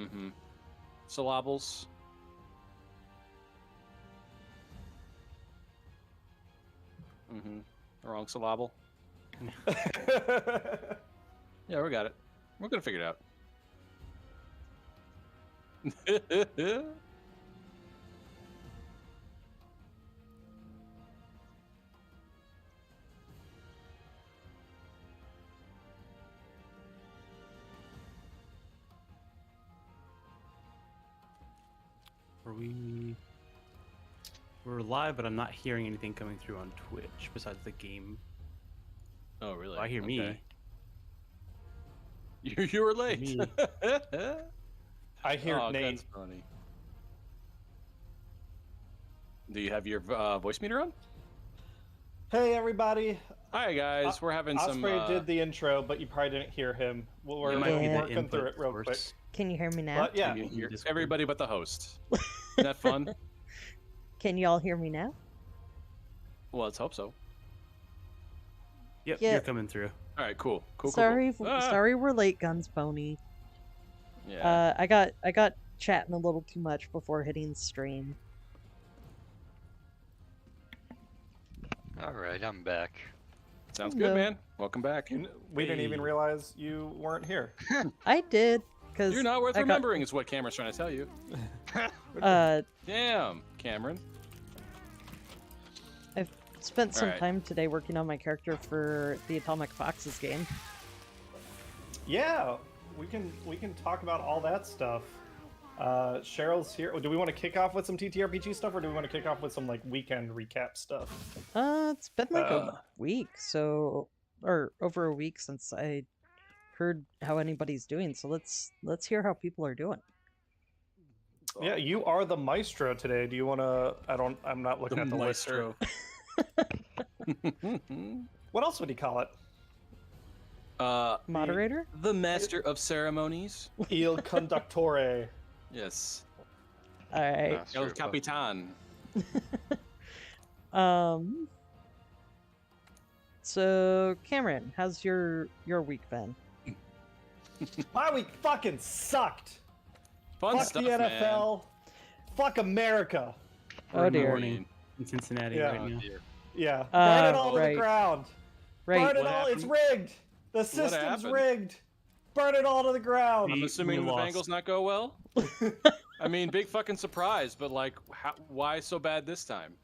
Mm-hmm. Syllables. Mm-hmm. The wrong syllable. Yeah, we got it. We're gonna figure it out. We're live, but I'm not hearing anything coming through on Twitch besides the game. Oh, really? Oh, I hear me. You were late. Me. I hear Nate. That's funny. Do you have your voice meter on? Hey, everybody. Hi, guys. We're having Osprey some... did the intro, but you probably didn't hear him. We're It might be the working through input it real source. quick. Can you hear me now? But yeah, Everybody but the host. Isn't that fun? Can you all hear me now? Well, let's hope so. Yep, Yeah. you're coming through. All right, cool. Cool. Sorry, Cool. Ah! sorry, we're late, Guns Pony. Yeah. I got chatting a little too much before hitting stream. All right, I'm back. Sounds Hello. good, man. Welcome back. we didn't even Hey. realize you weren't here. I did, because You're not worth remembering, is what Cameron's trying to tell you. Damn, Cameron. I've spent some Alright. time today working on my character for the Atomic Foxes game. Yeah, we can talk about all that stuff. Cheryl's here. Do we want to kick off with some TTRPG stuff, or do we want to kick off with some like weekend recap stuff? It's been like Uh. a week, or over a week since I heard how anybody's doing. So let's hear how people are doing. Yeah, you are the maestro today. Do you want to? I'm not looking at the maestro. list. What else would he call it? Moderator? The master of ceremonies. Il conductore. Yes. All right. Master El of- Capitan. So Cameron, how's your week been? My week fucking sucked. Fun Fuck stuff, the NFL. Fuck America. Oh dear. Morning in Cincinnati Yeah. right Oh, now. dear. Yeah. Burn it all to right. the ground. Right. Burn it What all. It's happened? rigged. The system's happened? rigged. Burn it all to the ground. I'm We assuming the lost. Bengals not go well. I mean, big fucking surprise, but like, why so bad this time?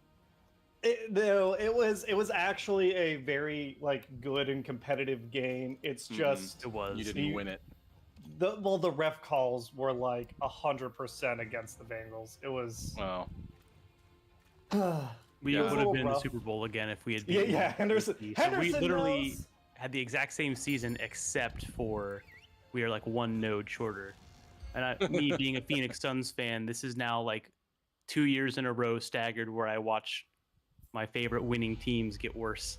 No, it was actually a very like good and competitive game. It's just It was. You didn't win it. the ref calls were like 100% against the Bengals. It was. Well, We Yeah. would have little been in the rough. Super Bowl again if we had Yeah, been. yeah. Henderson. So we Henderson literally knows. had the exact same season, except for we are like one node shorter. And me being a Phoenix Suns fan, this is now like 2 years in a row staggered where I watch my favorite winning teams get worse.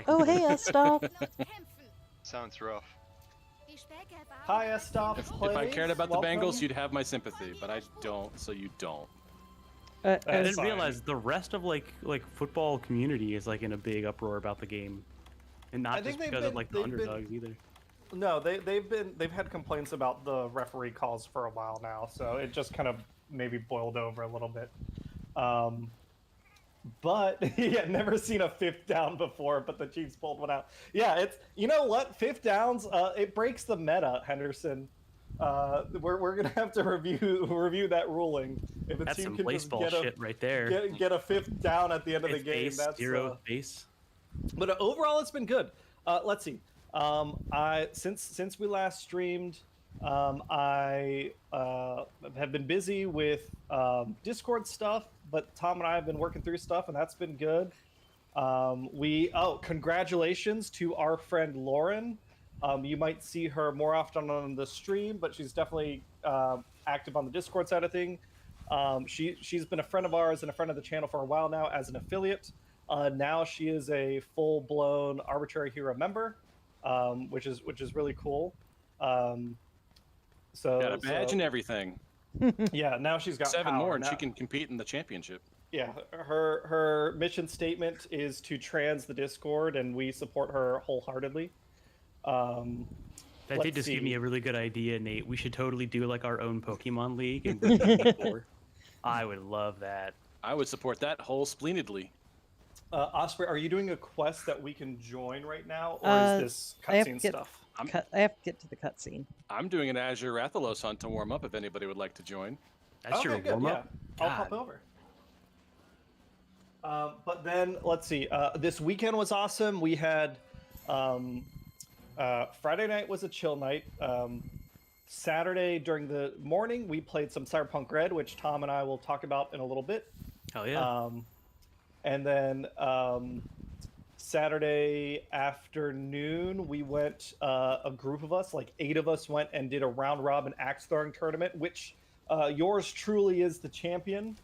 Oh hey, Estop. Sounds rough. Hi, Estop. if I cared about the Bengals, you'd have my sympathy, but I don't, so you don't. I That's didn't fine. realize the rest of like football community is like in a big uproar about the game, and I not think just they've because of been- like the they've been- underdogs either. No, they've had complaints about the referee calls for a while now, so it just kind of maybe boiled over a little bit. But yeah, never seen a fifth down before, but the Chiefs pulled one out. Yeah, it's you know what, fifth downs, it breaks the meta, Henderson. We're gonna have to review that ruling. If a That's team some can just baseball get shit right there. get a fifth down at the end of the Fifth game, base, that's zero base. But overall, it's been good. Let's see. Since we last streamed, I have been busy with Discord stuff, but Tom and I have been working through stuff, and that's been good. Congratulations to our friend Lauren. You might see her more often on the stream, but she's definitely active on the Discord side of thing. She's been a friend of ours and a friend of the channel for a while now as an affiliate. Now she is a full-blown Arbitrary Hero member, which is really cool. Got a badge and everything. Yeah, now she's got 7 power. more, and Now- she can compete in the championship. Yeah, her mission statement is to trans the Discord, and we support her wholeheartedly. That Let's did just give me see. a really good idea, Nate. We should totally do like our own Pokemon League. And bring people. I would love that. I would support that whole splendidly. Osprey, are you doing a quest that we can join right now, or Uh, is this I have cutscene to get- stuff? I have to get to the cutscene. I'm doing an Azure Rathalos hunt to warm up if anybody would like to join. That's your good, warm up. yeah. I'll pop over. But then let's see. This weekend was awesome. We had Friday night was a chill night. Saturday during the morning we played some Cyberpunk Red, which Tom and I will talk about in a little bit. Hell yeah. And then Saturday afternoon we went. A group of us, like 8 of us, went and did a round robin axe throwing tournament, which yours truly is the champion.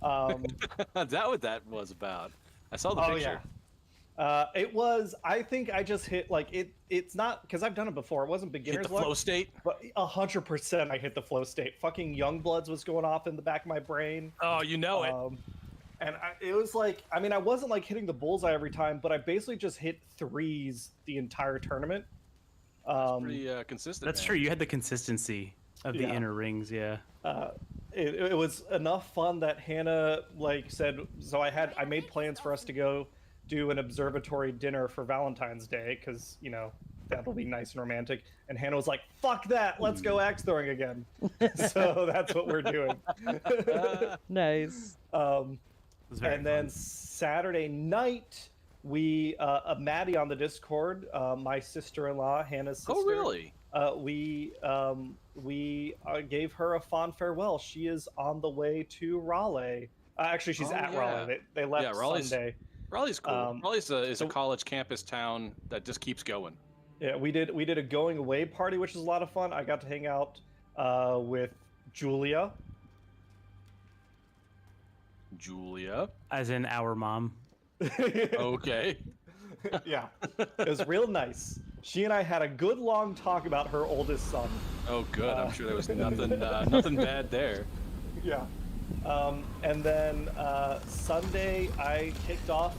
Is that what that was about? I saw the picture. Yeah. It was. I think I just hit like it. It's not because I've done it before. It wasn't Hit beginner's the luck, flow state. but 100% I hit the flow state. Fucking Youngbloods was going off in the back of my brain. Oh, you know it. And it was like, I mean, I wasn't like hitting the bullseye every time, but I basically just hit threes the entire tournament. Pretty consistent. That's man. true. You had the consistency of the Yeah. inner rings. Yeah. It was enough fun that Hannah like said. So I made plans for us to go do an observatory dinner for Valentine's Day because that'll be nice and romantic. And Hannah was like, "Fuck that, let's go axe throwing again." So that's what we're doing. Nice. It was very And then fun. Saturday night, we Maddie on the Discord, my sister-in-law, Hannah's sister. Oh, really? We gave her a fond farewell. She is on the way to Raleigh. Actually, she's Oh, at yeah. Raleigh. They left Yeah, Raleigh's- Sunday. Raleigh's cool. Raleigh's is so- a college campus town that just keeps going. Yeah, we did a going away party, which was a lot of fun. I got to hang out with Julia. Julia. As in our mom. Okay. Yeah, it was real nice. She and I had a good long talk about her oldest son. Oh, good. I'm sure there was nothing bad there. Yeah. And then Sunday, I kicked off.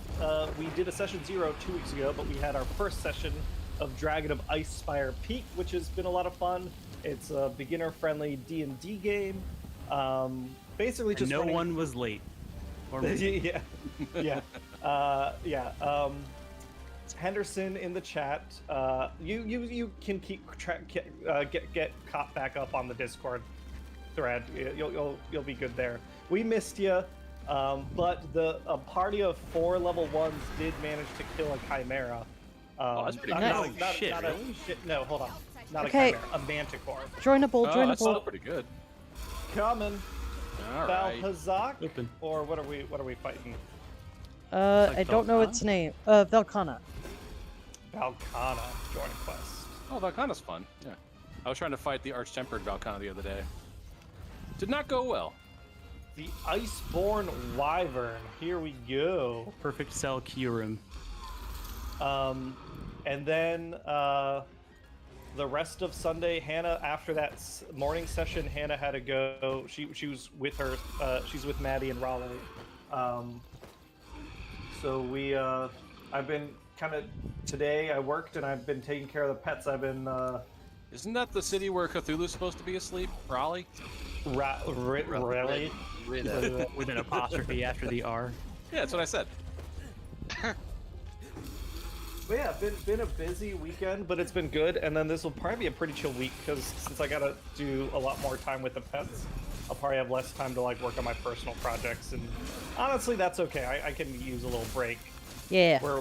We did a session 0 2 weeks ago, but we had our first session of Dragon of Icespire Peak, which has been a lot of fun. It's a beginner-friendly D&D game. Basically, And just no running- one was late. Or me. yeah, Henderson in the chat. You can keep get caught back up on the Discord thread. You'll be good there. We missed you, but a party of 4 level 1s did manage to kill a chimera. Oh, that's pretty not, good. not, Holy not, shit, not really? a shit. No, hold on. Not Okay. a chimera. A manticore. Joinable, Oh, that's still joinable. pretty good. Coming. All right. Valhazak, Open. or what are we fighting? like I don't know Velkhana? its name. Velkhana. Valkana. Join quest. Oh, Valkana's fun. Yeah. I was trying to fight the Arch-Tempered Valkana the other day. Did not go well. The Iceborne Wyvern. Here we go. Perfect cell Kyurem. And then the rest of Sunday, Hannah. After that morning session, Hannah had to go. She was with her. She's with Maddie and Raleigh. So we. I've been kind of today. I worked and I've been taking care of the pets. I've been. Isn't that the city where Cthulhu's supposed to be asleep? Raleigh? Really? With an apostrophe after the R. Yeah, that's what I said. But yeah, been a busy weekend, but it's been good. And then this will probably be a pretty chill week because since I gotta do a lot more time with the pets, I'll probably have less time to like work on my personal projects. And honestly, that's okay. I can use a little break. Yeah. Where,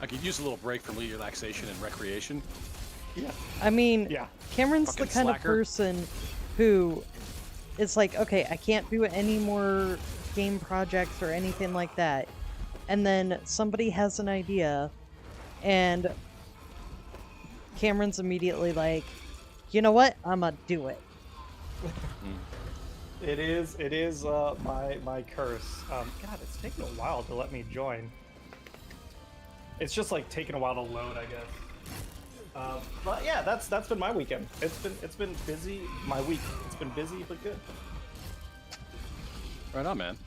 I could use a little break from relaxation and recreation. yeah, I mean, yeah. Cameron's Fucking the kind of slacker. person who is like, okay, I can't do any more game projects or anything like that. And then somebody has an idea, and Cameron's immediately like, you know what? I'm gonna do it. It is my curse. God, it's taking a while to let me join. It's just like taking a while to load, I guess. But yeah, that's been my weekend. It's been busy. My week. It's been busy but good. Right on, man.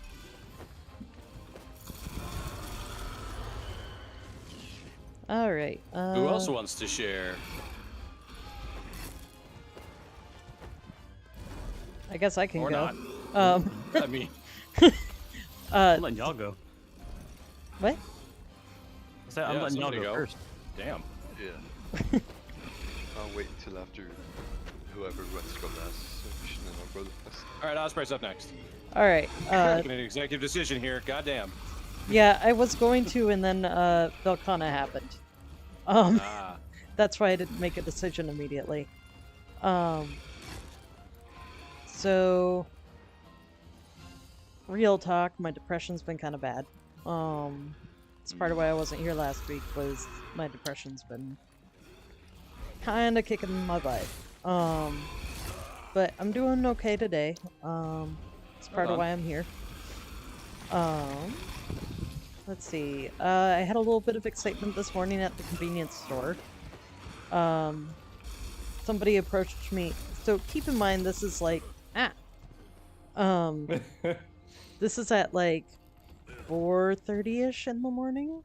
All right. Who else wants to share? I guess I can Or go. not. I mean, I'm letting y'all go. What? I'm Yeah, letting y'all somebody go go. first. damn. Yeah. I'll wait until after whoever wants to go last. So then I'll go last. All right, Osprey's up next. All right. Making an executive decision here. Goddamn. Yeah, I was going to, and then Velcana happened. Ah. That's why I didn't make a decision immediately. So, real talk, my depression's been kind of bad. It's part of why I wasn't here last week, was my depression's been kind of kicking my butt. But I'm doing okay today. It's part of why I'm here. Let's see. I had a little bit of excitement this morning at the convenience store. Somebody approached me. So keep in mind, this is like this is at like 4:30ish in the morning.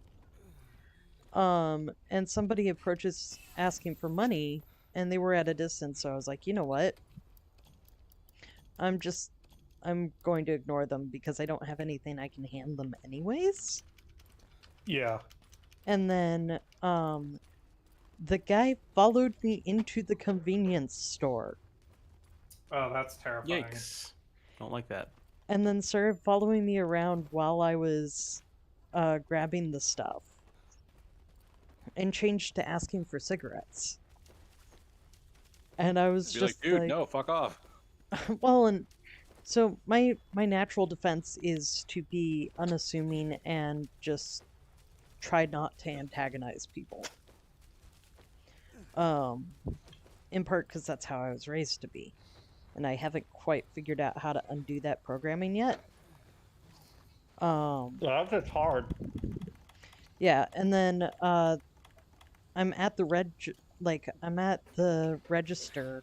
And somebody approaches asking for money, and they were at a distance. So I was like, you know what? I'm going to ignore them because I don't have anything I can hand them anyways. Yeah. And then, the guy followed me into the convenience store. Oh, that's terrifying. Yikes. Don't like that. And then started following me around while I was, grabbing the stuff. And changed to asking for cigarettes. And I was Be just like, dude, like... no, fuck off. Well, and so my natural defense is to be unassuming and just try not to antagonize people. In part because that's how I was raised to be. And I haven't quite figured out how to undo that programming yet. Yeah, that's just hard. Yeah, and then I'm at the I'm at the register,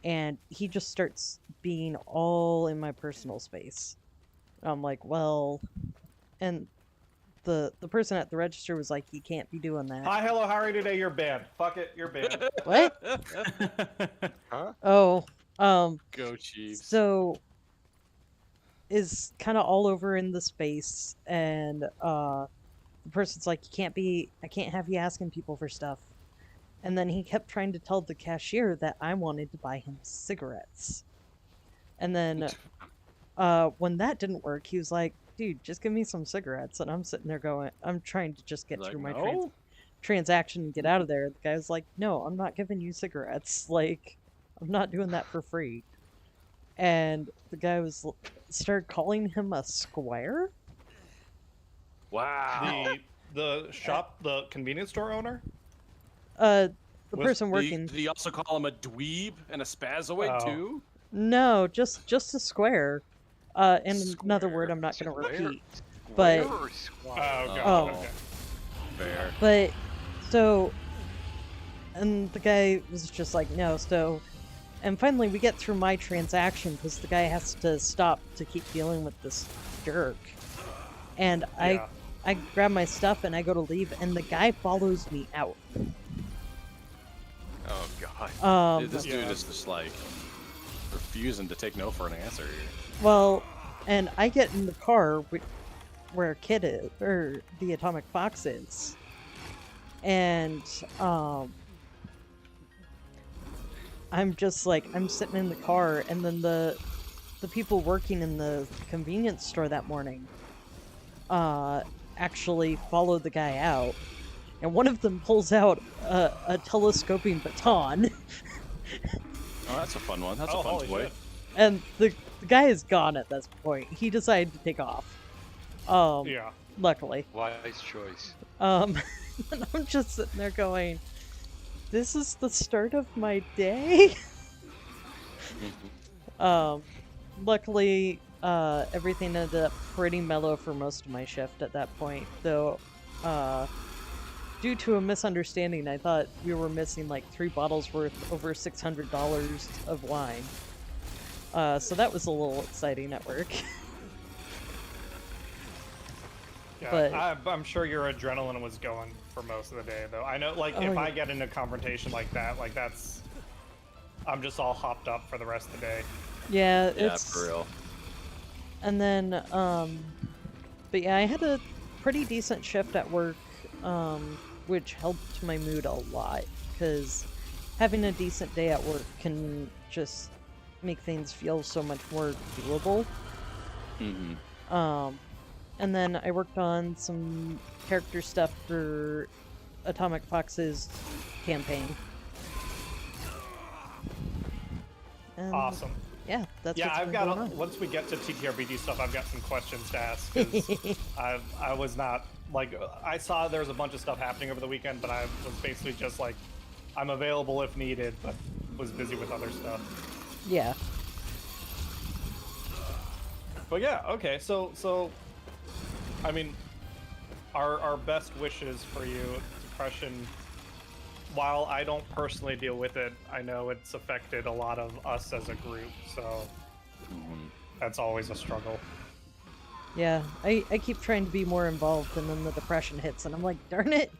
and he just starts being all in my personal space. I'm like, well, and the person at the register was like, you can't be doing that. Hi, hello, how are you today? You're banned. Fuck it, you're banned. What? Huh? Oh, Go Chiefs. so is kind of all over in the space, and the person's like, I can't have you asking people for stuff. And then he kept trying to tell the cashier that I wanted to buy him cigarettes. And then when that didn't work, he was like, dude, just give me some cigarettes. And I'm sitting there going, I'm trying to just get Like, through my no? transaction and get out of there. The guy was like, no, I'm not giving you cigarettes. Like, I'm not doing that for free. And the guy started calling him a square. Wow. The convenience store owner? The Was- person Did working. he also call him a dweeb and a spazoid Oh. too? No, just a square. And another word Square. I'm not going to Square. repeat. But- Square or Oh, squire? God. Oh. Okay. Fair. But, so, and the guy was just like, no, so, and finally we get through my transaction because the guy has to stop to keep dealing with this jerk. And Yeah. I grab my stuff and I go to leave, and the guy follows me out. Oh god. Dude, this dude Yeah. is just like refusing to take no for an answer here. Well, and I get in the car where Kid is, or the Atomic Fox is, and I'm just like, I'm sitting in the car, and then the people working in the convenience store that morning actually followed the guy out, and one of them pulls out a telescoping baton. Oh, that's a fun one. That's a fun holy toy. shit. And the guy is gone at this point. He decided to take off. Yeah. Wise Luckily. choice. And I'm just sitting there going, this is the start of my day? Luckily, everything ended up pretty mellow for most of my shift at that point, though, due to a misunderstanding, I thought we were missing like 3 bottles worth over $600 of wine. So that was a little exciting at work. Yeah, But- I'm sure your adrenaline was going for most of the day, though. I know, like, Oh, if yeah. I get in a confrontation like that, like, I'm just all hopped up for the rest of the day. Yeah, Yeah, it's for real. And then, but yeah, I had a pretty decent shift at work, which helped my mood a lot, because having a decent day at work can just make things feel so much more doable. And then I worked on some character stuff for Atomic Fox's campaign. And Awesome. yeah, that's Yeah, what's I've been got. going on. Once we get to TTRPG stuff, I've got some questions to ask because I was not like I saw there's a bunch of stuff happening over the weekend, but I was basically just like I'm available if needed, but was busy with other stuff. Yeah. But yeah, okay. So, I mean, our best wishes for you. Depression. While I don't personally deal with it, I know it's affected a lot of us as a group. So that's always a struggle. Yeah, I keep trying to be more involved, and then the depression hits, and I'm like, darn it.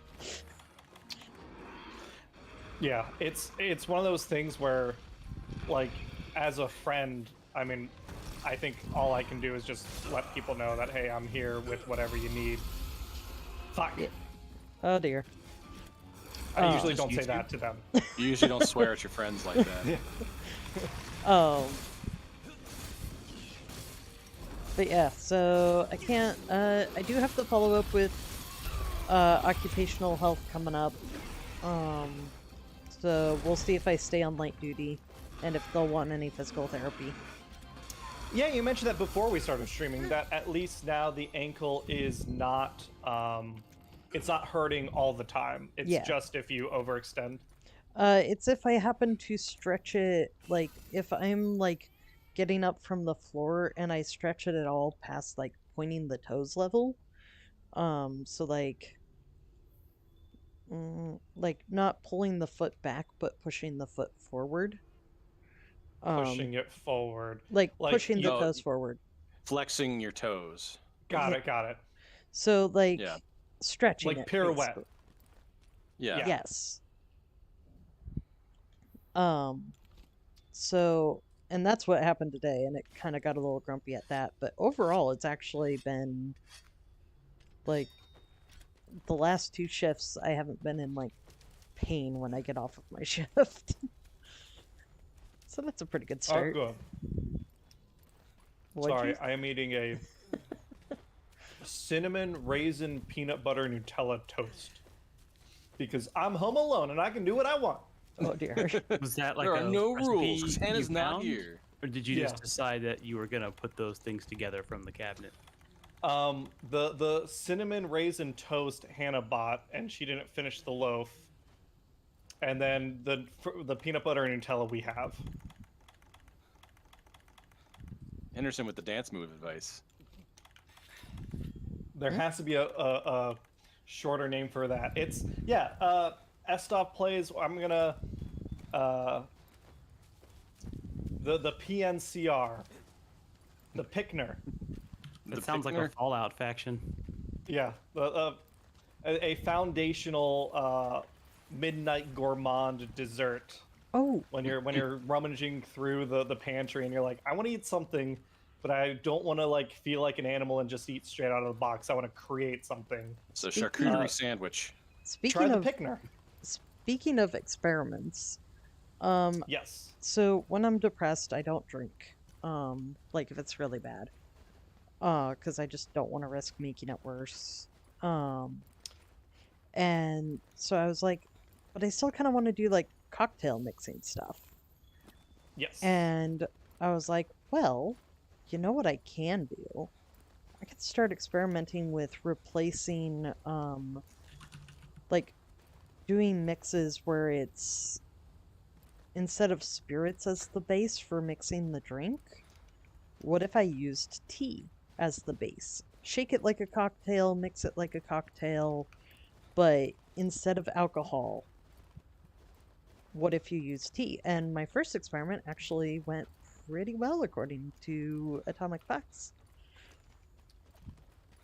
Yeah, it's one of those things where, like, as a friend, I mean, I think all I can do is just let people know that, hey, I'm here with whatever you need. Fuck. Yeah. Oh dear. I usually don't YouTube? say that to them. You usually don't swear at your friends like that. Oh. But yeah, so I can't, I do have to follow up with, occupational health coming up. So we'll see if I stay on light duty, and if they'll want any physical therapy. Yeah, you mentioned that before we started streaming, that at least now the ankle is not, it's not hurting all the time. It's Yeah. just if you overextend. It's if I happen to stretch it, like, if I'm, like, getting up from the floor and I stretch it at all past, like, pointing the toes level. So, like, not pulling the foot back, but pushing the foot forward. Pushing it forward. Like, Like, pushing the No, toes forward. Flexing your toes. Got it. So, like, Yeah. stretching Like it. pirouette. basically. Yeah. Yes. So, and that's what happened today, and it kind of got a little grumpy at that, but overall, it's actually been, like, the last 2 shifts, I haven't been in, like, pain when I get off of my shift. So that's a pretty good Oh, start. good. What'd Sorry, you- I am eating a cinnamon raisin peanut butter Nutella toast because I'm home alone and I can do what I want. Oh dear. Was that like There are a no recipe rules, 'cause Hannah's you not found? here. Or did you Yeah. just decide that you were gonna put those things together from the cabinet? The cinnamon raisin toast Hannah bought and she didn't finish the loaf, and then the peanut butter and Nutella we have. Henderson with the dance move advice. There has to be a shorter name for that. It's Estov plays. I'm gonna the PNCR, the Pickner. That sounds like a Pickner? Fallout faction. Yeah, a foundational midnight gourmand dessert. Oh, When you're rummaging through the pantry and you're like, I want to eat something, but I don't want to like feel like an animal and just eat straight out of the box. I want to create something. It's a Speaking charcuterie of- sandwich. Try the of Pickner. speaking of experiments, Yes. so when I'm depressed, I don't drink. Like if it's really bad. Because I just don't want to risk making it worse. And so I was like, but I still kind of want to do like cocktail mixing stuff. Yes. And I was like, well, you know what I can do? I could start experimenting with replacing, like, doing mixes where it's, instead of spirits as the base for mixing the drink, what if I used tea as the base? Shake it like a cocktail, mix it like a cocktail, but instead of alcohol, what if you use tea? And my first experiment actually went pretty well according to Atomic Fox.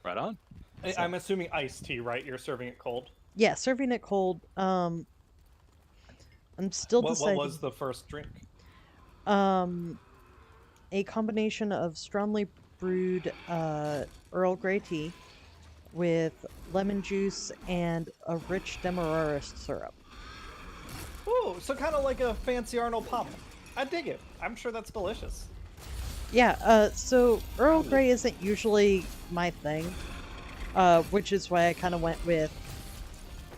Right on. I'm assuming iced tea, right? You're serving it cold. Yeah, serving it cold. I'm still What deciding. was the first drink? a combination of strongly brewed Earl Grey tea with lemon juice and a rich demerara syrup. Ooh, so kind of like a fancy Arnold Palmer. I dig it. I'm sure that's delicious. Yeah, so Earl Grey isn't usually my thing, which is why I kind of went with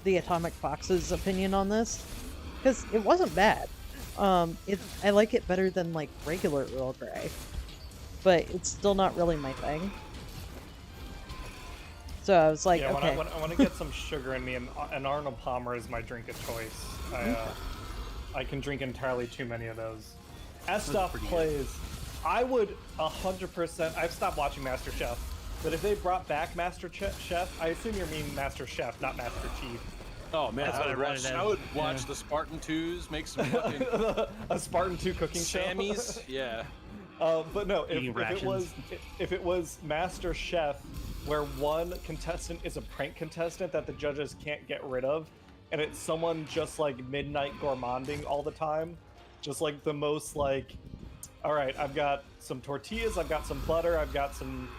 the Atomic Fox's opinion on this, because it wasn't bad. I like it better than like regular Earl Grey, but it's still not really my thing. So I was like, Yeah, okay. when I want to get some sugar in me, and Arnold Palmer is my drink of choice. I can drink entirely too many of those. As stuff plays, I would 100%. I've stopped watching MasterChef, but if they brought back Chef, I assume you mean Master Chef, not Master Chief. Oh man, That's what I read it I as. would watch Yeah. the Spartan 2s make some fucking A Spartan 2 cooking show. Sammys. Yeah. But no, Eating rations. if it was Master Chef, where one contestant is a prank contestant that the judges can't get rid of, and it's someone just like midnight gourmanding all the time, just like the most like, all right, I've got some tortillas, I've got some butter, I've got some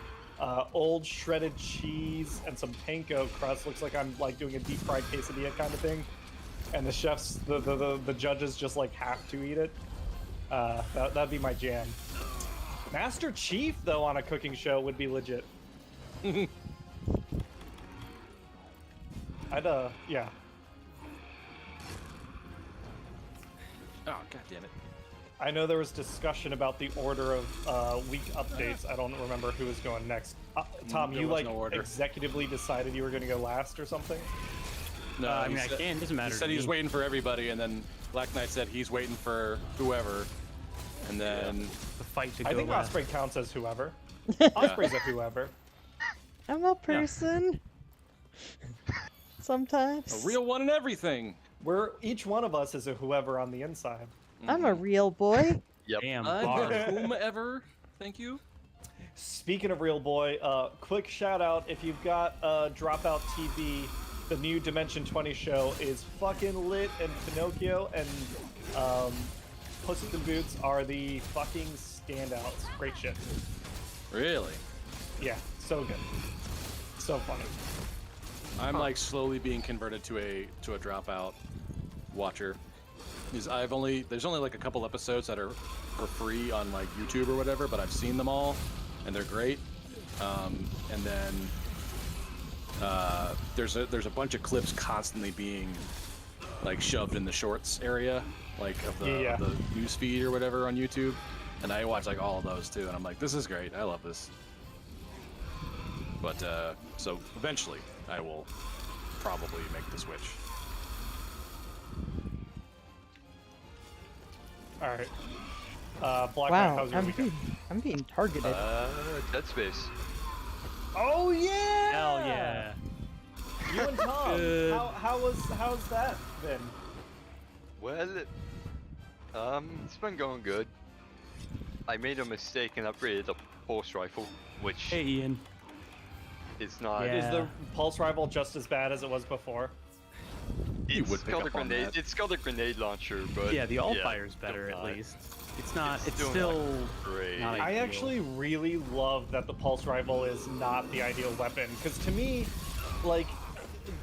old shredded cheese and some panko crust. Looks like I'm like doing a deep fried quesadilla kind of thing, and the chefs, the judges just like have to eat it. That'd be my jam. Master Chief though on a cooking show would be legit. Yeah. Oh god damn it. I know there was discussion about the order of week updates. I don't remember who was going next. Tom, There you was like no order. executively decided you were going to go last or something? No, I he mean, I said- can. Doesn't matter. He said to he was me. waiting for everybody, and then Black Knight said he's waiting for whoever, and then The fight to I go think last. Osprey counts as whoever. Osprey's a whoever. I'm a person. Sometimes. a real one and everything. Each one of us is a whoever on the inside. I'm a real boy. Yep. Damn, I'm bar. a whomever. Thank you. Speaking of real boy, quick shout out if you've got Dropout TV, the new Dimension 20 show is fucking lit, and Pinocchio and Puss in Boots are the fucking standouts. Great shit. Really? Yeah, so good. So funny. I'm like slowly being converted to a dropout watcher. Because there's only like a couple episodes that are for free on like YouTube or whatever, but I've seen them all and they're great. And then there's a bunch of clips constantly being like shoved in the shorts area, like of the news feed or whatever on YouTube. And I watch like all of those too, and I'm like, this is great. I love this. But so eventually I will probably make the switch. All right. Black Knight, Wow, how's your weekend? I'm being targeted. Dead Space. Oh yeah! Hell yeah. You and Tom. Good. How's that been? Well, it's been going good. I made a mistake and upgraded the pulse rifle, which Hey, Ian. is not. Yeah. Is the pulse rifle just as bad as it was before? You It's would pick got a up on grenade. that. It's got a grenade launcher, but Yeah, the all fire's better still at not. least. It's not. It's still still. not great. not I ideal. actually really love that the pulse rifle is not the ideal weapon, because to me, like,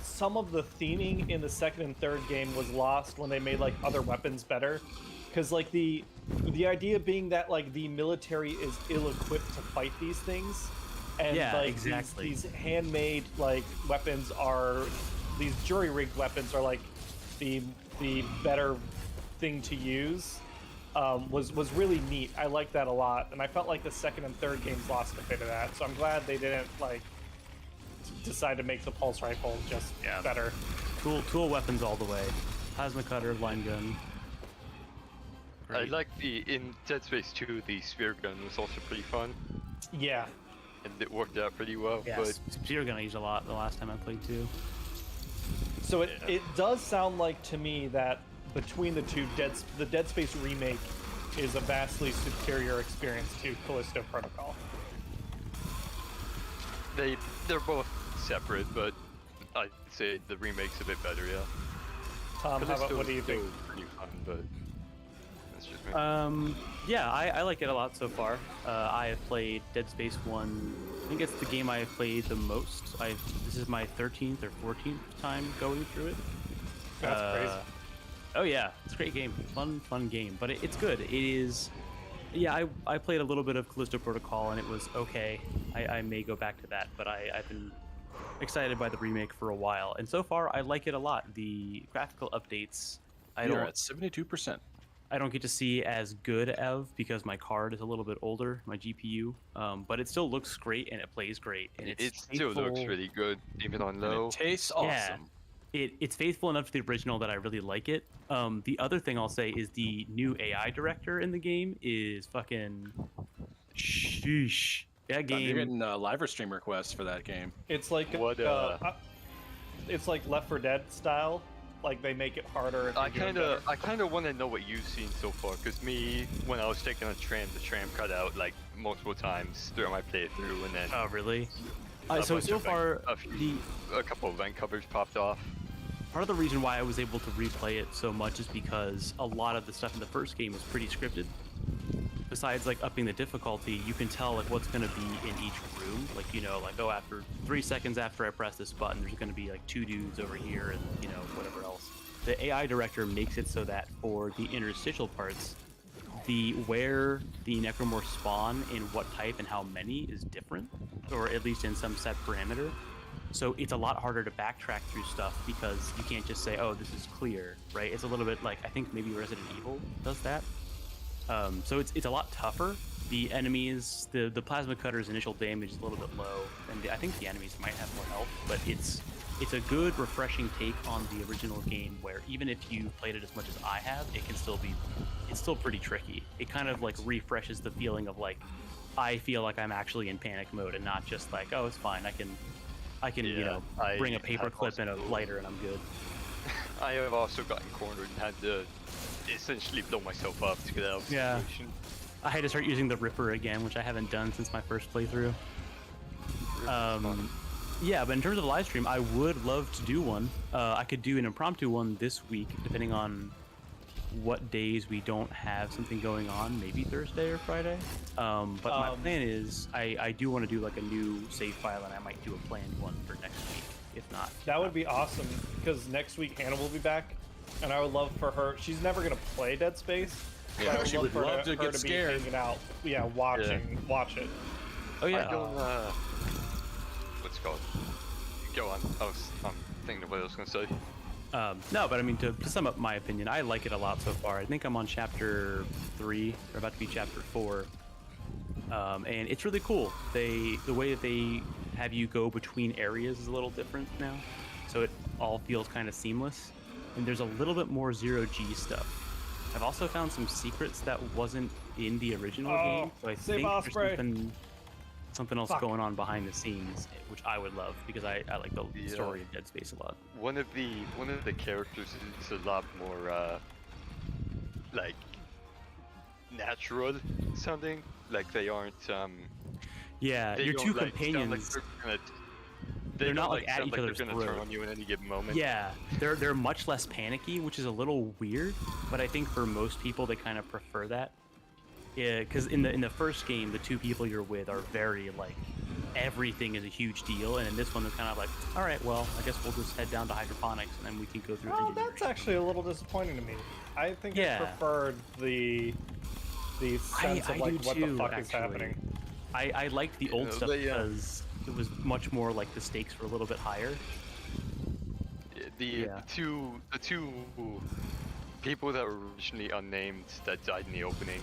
some of the theming in the second and third game was lost when they made like other weapons better, because like the idea being that like the military is ill-equipped to fight these things, and Yeah, like exactly. these handmade like weapons are, these jury-rigged weapons are like the better thing to use. Was really neat. I liked that a lot, and I felt like the second and third games lost a bit of that. So I'm glad they didn't like decide to make the pulse rifle just better. Tool weapons all the way. Plasma cutter, line gun. I Great. like in Dead Space 2, the spear gun was also pretty fun, Yeah, and it worked out pretty well. Yeah, But spear gun I used a lot the last time I played too. so it does sound like to me that between the two, the Dead Space remake is a vastly superior experience to Callisto Protocol. they're both separate, but I'd say the remake's a bit better. Yeah. Tom, how about, Callisto what do you is think? still pretty fun, but that's just Yeah, I like it a lot so far. I have played Dead Space 1. I think it's the game I have played the most. This is my 13th or 14th time going through it. That's crazy. Oh yeah, it's a great game. Fun game. But it's good. It is... Yeah, I played a little bit of Callisto Protocol, and it was okay. I may go back to that, but I've been excited by the remake for a while. And so far, I like it a lot. The graphical updates... You're at 72%. I don't get to see as good of because my card is a little bit older, my GPU. But it still looks great and it plays great. And It still looks really good, even on low. It tastes Yeah. awesome. It's faithful enough to the original that I really like it. The other thing I'll say is the new AI director in the game is fucking sheesh. That You're game. getting live stream requests for that game. It's like it's like Left 4 Dead style. Like they make it harder. I kind of want to know what you've seen so far, because me, when I was taking a tram, the tram cut out like multiple times throughout my playthrough, and then Oh really? a So bunch of, far, a couple of event covers popped off. part of the reason why I was able to replay it so much is because a lot of the stuff in the first game was pretty scripted. Besides like upping the difficulty, you can tell like what's going to be in each room. Like, you know, like, oh, after 3 seconds after I press this button, there's going to be like 2 dudes over here and, you know, whatever else. The AI director makes it so that for the interstitial parts, where the necromorphs spawn in what type and how many is different, or at least in some set parameter. So it's a lot harder to backtrack through stuff because you can't just say, oh, this is clear, right? It's a little bit like, I think maybe Resident Evil does that. So it's a lot tougher. The enemies, the plasma cutter's initial damage is a little bit low, and I think the enemies might have more health, but it's a good, refreshing take on the original game where even if you played it as much as I have, it's still pretty tricky. It kind of like refreshes the feeling of like, I feel like I'm actually in panic mode and not just like, oh, it's fine, I can you know, bring a paper clip and a lighter and I'm good. I have also gotten cornered and had to essentially blow myself up to get out of the Yeah. situation. I had to start using the Ripper again, which I haven't done since my first playthrough. Yeah, but in terms of a live stream, I would love to do one. I could do an impromptu one this week, depending on what days we don't have something going on, maybe Thursday or Friday. But my plan is I do want to do like a new save file, and I might do a planned one for next week, if not. That would be awesome because next week Hannah will be back, and I would love for her. She's never gonna play Dead Space. Yeah, but I she love would for love to her get be scared. hanging out. Yeah, watch it. Oh yeah. I don't, what's it called? Go on. I'm thinking of what I was gonna say. No, but I mean, to sum up my opinion, I like it a lot so far. I think I'm on chapter 3, or about to be chapter 4. And it's really cool. The way that they have you go between areas is a little different now. So it all feels kind of seamless. And there's a little bit more zero-G stuff. I've also found some secrets that wasn't in the original game. So I save think Osprey. there's something else Fuck. going on behind the scenes, which I would love because I like the Yeah. story of Dead Space a lot. One of the characters is a lot more like natural sounding. Like they aren't Yeah, they your don't, two like, sound like companions. they're not, don't, like, at sound each like other's they're gonna turn throat. on you in any given moment. Yeah, they're much less panicky, which is a little weird. But I think for most people, they kind of prefer that. Yeah, because in the first game, the two people you're with are very like everything is a huge deal, and in this one, they're kind of like, all right, well, I guess we'll just head down to hydroponics, and then we can go through. Oh, engineering. that's actually a little disappointing to me. I think Yeah. I preferred the sense I of like do what too, the fuck is actually. happening. I liked the You old know, stuff they, because it was much more like the stakes were a little bit higher. The two people that were originally unnamed that died in the opening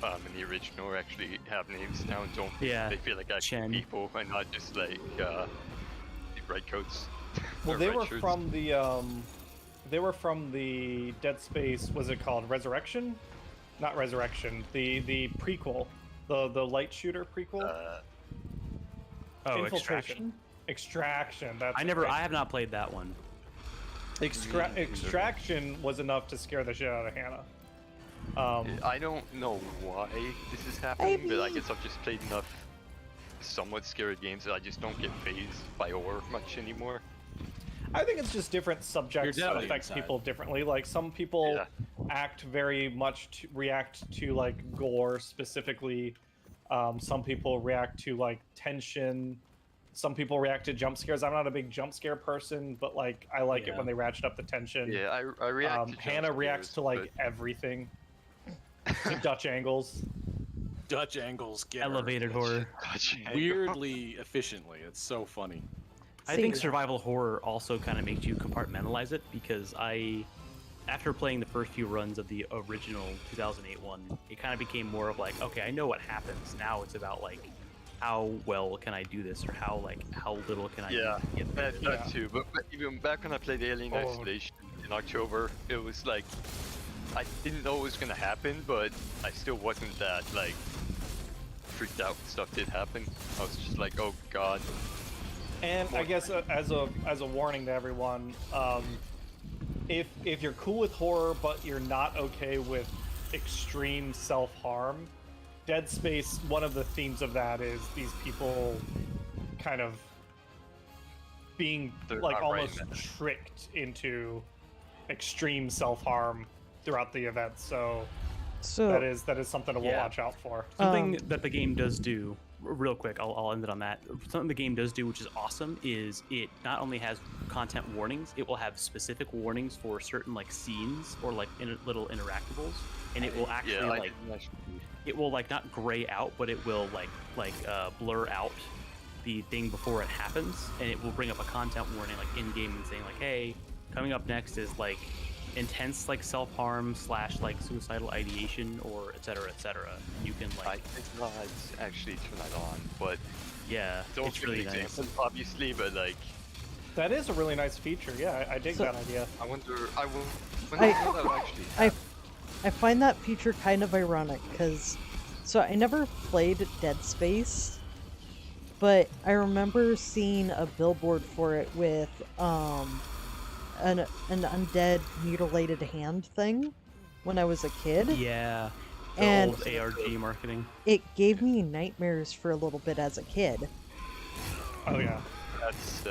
in the original actually have names now and don't. Yeah, They feel like actual Chen. people and not just like the red coats. Well, or they red were shirts. from the Dead Space. Was it called Resurrection? Not Resurrection. The prequel, the light shooter prequel. Oh, Infiltration. Extraction. That's I have not played that one. Extraction was enough to scare the shit out of Hannah. I don't know why this is happening, but I guess I've just played enough somewhat scary games that I just don't get phased by horror much anymore. I think it's just different subjects that definitely affect inside. people differently. Like some people act very much to react to like gore specifically. Some people react to like tension. Some people react to jump scares. I'm not a big jump scare person, but like I like it Yeah. when they ratchet up the tension. Yeah, I react to jump Hannah reacts scares, to like everything. To Dutch angles. Dutch angles get her Elevated horror. weirdly efficiently. It's so funny. I think survival horror also kind of makes you compartmentalize it because after playing the first few runs of the original 2008 one, it kind of became more of like, okay, I know what happens. Now it's about like, how well can I do this, or how little can I get through it? that too. But even back when I played Alien Isolation in October, it was like I didn't know what was gonna happen, but I still wasn't that like freaked out when stuff did happen. I was just like, oh god. And I guess as a warning to everyone, if you're cool with horror but you're not okay with extreme self-harm, Dead Space, one of the themes of that is these people kind of being They're like not right, almost man. tricked into extreme self-harm throughout the event. So that is something to watch out for. Something that the game does do, real quick, I'll end it on that. Something the game does do, which is awesome, is it not only has content warnings, it will have specific warnings for certain like scenes or like little interactables, and it will actually it will like not gray out, but it will like blur out the thing before it happens, and it will bring up a content warning like in game and saying like, hey, coming up next is like intense like self-harm / like suicidal ideation or etc. You can I like did not actually turn that on, but yeah, don't it's give really an nice. example, obviously, but like That is a really nice feature. Yeah, I dig that idea. I wonder I will I- that will actually I find that feature kind of ironic because, so I never played Dead Space, but I remember seeing a billboard for it with an undead mutilated hand thing when I was a kid. Yeah, the And old ARG marketing. it gave me nightmares for a little bit as a kid. Oh yeah. that's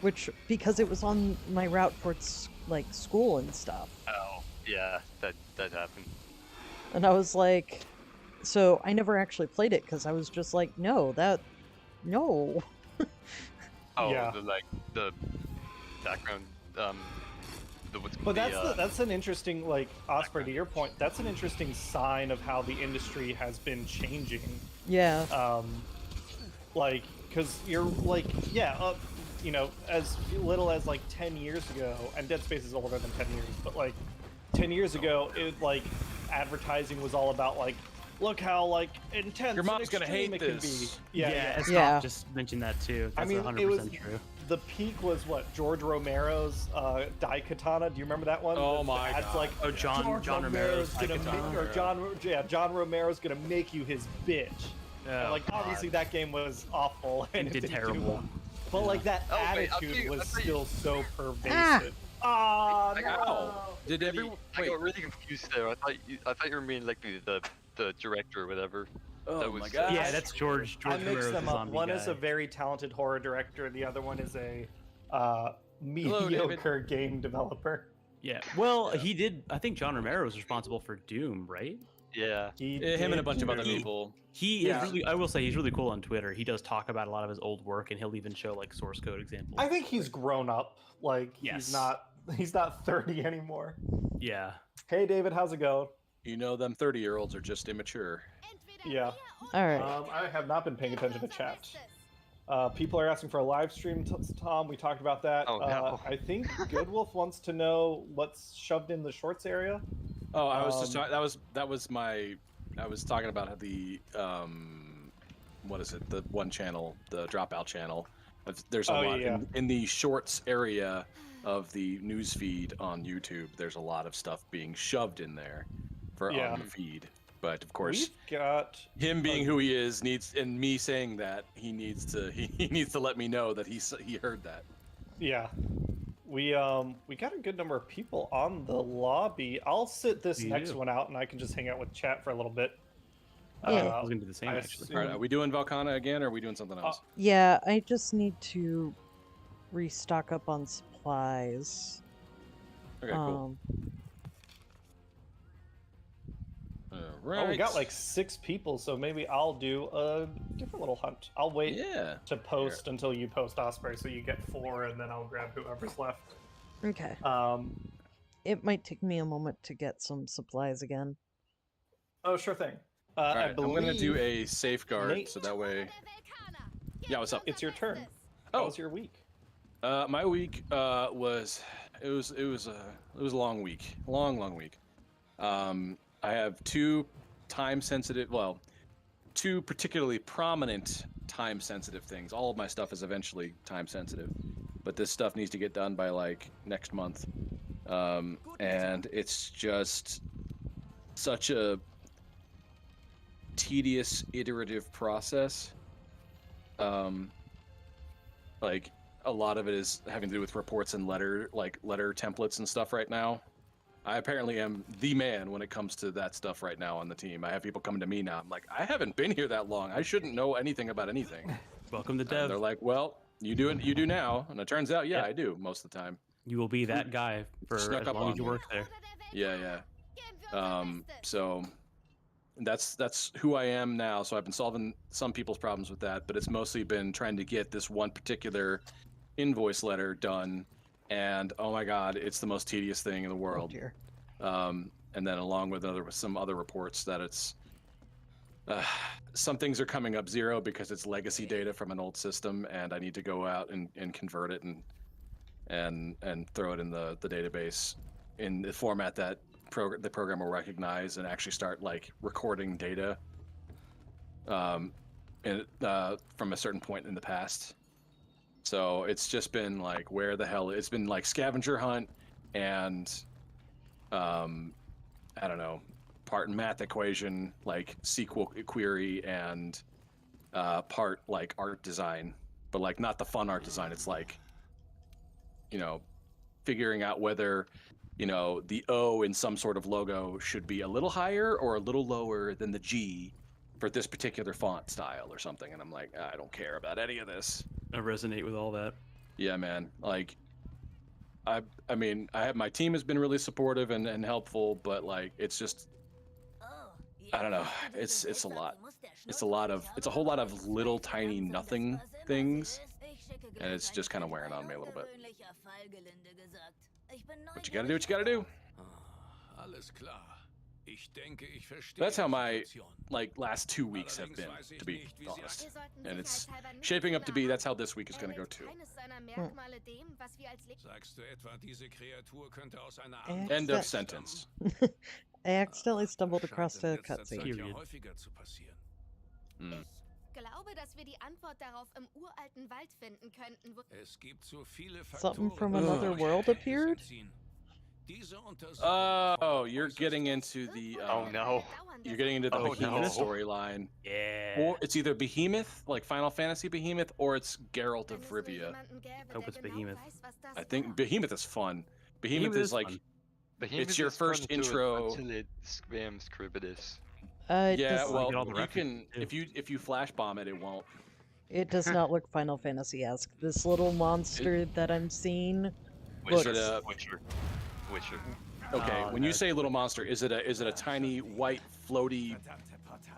Which, because it was on my route towards like school and stuff. oh yeah, that happened. And I was like, so I never actually played it because I was just like, no. Oh, Yeah. the background But that's an interesting, like, Osprey, to your point, that's an interesting sign of how the industry has been changing. Yeah. Like, because you're like, you know, as little as like 10 years ago, and Dead Space is older than 10 years, but like 10 years ago, it like advertising was all about like, look how like intense Your mom's and gonna extreme hate it can this. be. Yeah. Escop Yeah. just mentioned that too. I That's mean, 100% it was true. the peak was what, George Romero's Daikatana. Do you remember that one? Oh The my ads God. like, Oh, John Romero's gonna Daikatana. make, or John Romero's gonna make you his bitch. And, like, obviously that game was awful and It did didn't do terrible. well. But like that Oh, wait, I'll attitude tell you- was I'll tell you- still so pervasive. Ah, I got- no. Did everyone? I Wait. got really confused there. I thought you were meaning like the director or whatever. Oh that my was, gosh. Yeah, that's George I mixed Romero's them the up. zombie One guy. is a very talented horror director, and the other one is a David. mediocre game developer. Yeah. Well, he did. I think John Romero was responsible for Doom, right? Yeah. Him and a bunch of other He- people. He Yeah. is really. I will say he's really cool on Twitter. He does talk about a lot of his old work, and he'll even show like source code examples. I think he's grown up. Like Yes. he's not 30 anymore. Yeah. Hey David, how's it going? You know, them 30-year-olds are just immature. Yeah. All right. I have not been paying attention to chat. People are asking for a live stream, Tom. We talked about that. Oh, no. I think Goodwolf wants to know what's shoved in the shorts area. Oh, I was just talking. That was my. I was talking about the what is it? The one channel, the dropout channel. There's a lot in the shorts area of the news feed on YouTube. There's a lot of stuff being shoved in there for on the feed. But of course, We've got him being who he is needs, and me saying that he needs to let me know that he heard that. Yeah. We got a good number of people on the lobby. I'll sit this We next do. one out and I can just hang out with chat for a little bit. I was gonna do the same I actually. All right, are we doing Valkana again, or are we doing something else? Yeah, I just need to restock up on supplies. Okay, cool. Alright. Oh, we got like 6 people, so maybe I'll do a different little hunt. I'll wait Yeah. to post until you post Osprey, so you get 4, and then I'll grab whoever's left. Okay. Um, It might take me a moment to get some supplies again. oh, sure thing. Alright, I I'm gonna do believe a safeguard Nate- so that way. Yeah, what's up? it's your turn. Oh. How was your week? My week was a long week, long week. I have two particularly prominent time sensitive things. All of my stuff is eventually time sensitive, but this stuff needs to get done by like next month, and it's just such a tedious iterative process. Like a lot of it is having to do with reports and letter templates and stuff right now. I apparently am the man when it comes to that stuff right now on the team. I have people coming to me now. I'm like, I haven't been here that long. I shouldn't know anything about anything. Welcome to And dev. they're like, well, you do now. And it turns out, yeah, Yeah. I do most of the time. You will be that guy for Snuck as up long on as you me. work there. Yeah. So that's who I am now. So I've been solving some people's problems with that, but it's mostly been trying to get this one particular invoice letter done. And oh my God, it's the most tedious thing in the Oh world. dear. And then along with some other reports that it's some things are coming up 0 because it's legacy data from an old system, and I need to go out and convert it and throw it in the database in the format that the program will recognize and actually start like recording data from a certain point in the past. So it's just been like, where the hell? It's been like scavenger hunt and I don't know, part math equation like SQL query and part like art design, but like not the fun art design. It's like, figuring out whether the O in some sort of logo should be a little higher or a little lower than the G for this particular font style or something. And I'm like, I don't care about any of this. I resonate with all that. Yeah, man. Like, I mean, my team has been really supportive and helpful, but like, it's just, I don't know. It's a lot. It's a whole lot of little tiny nothing things, and it's just kind of wearing on me a little bit. But you gotta do what you gotta do. That's how my last 2 weeks have been, to be honest. And it's shaping up to be that's how this week is gonna go too. End of sentence. I accidentally stumbled across a cutscene. Period. Mm. Something from another world appeared? Oh, you're getting into the Oh no. you're getting into the Oh, Behemoth no. storyline. Yeah. Or it's either Behemoth, like Final Fantasy Behemoth, or it's Geralt of Rivia. Hope it's Behemoth. I think Behemoth is fun. Behemoth is like, fun. Behemoth your is fun first too intro. until it spams Scribidus. It yeah, does, well, get all the you references, can too. if you flash bomb it, it won't. it does not look Final Fantasy-esque. This little monster that I'm seeing Is looks... it a Witcher. okay? Oh, when you no. say little monster, is it a tiny white floaty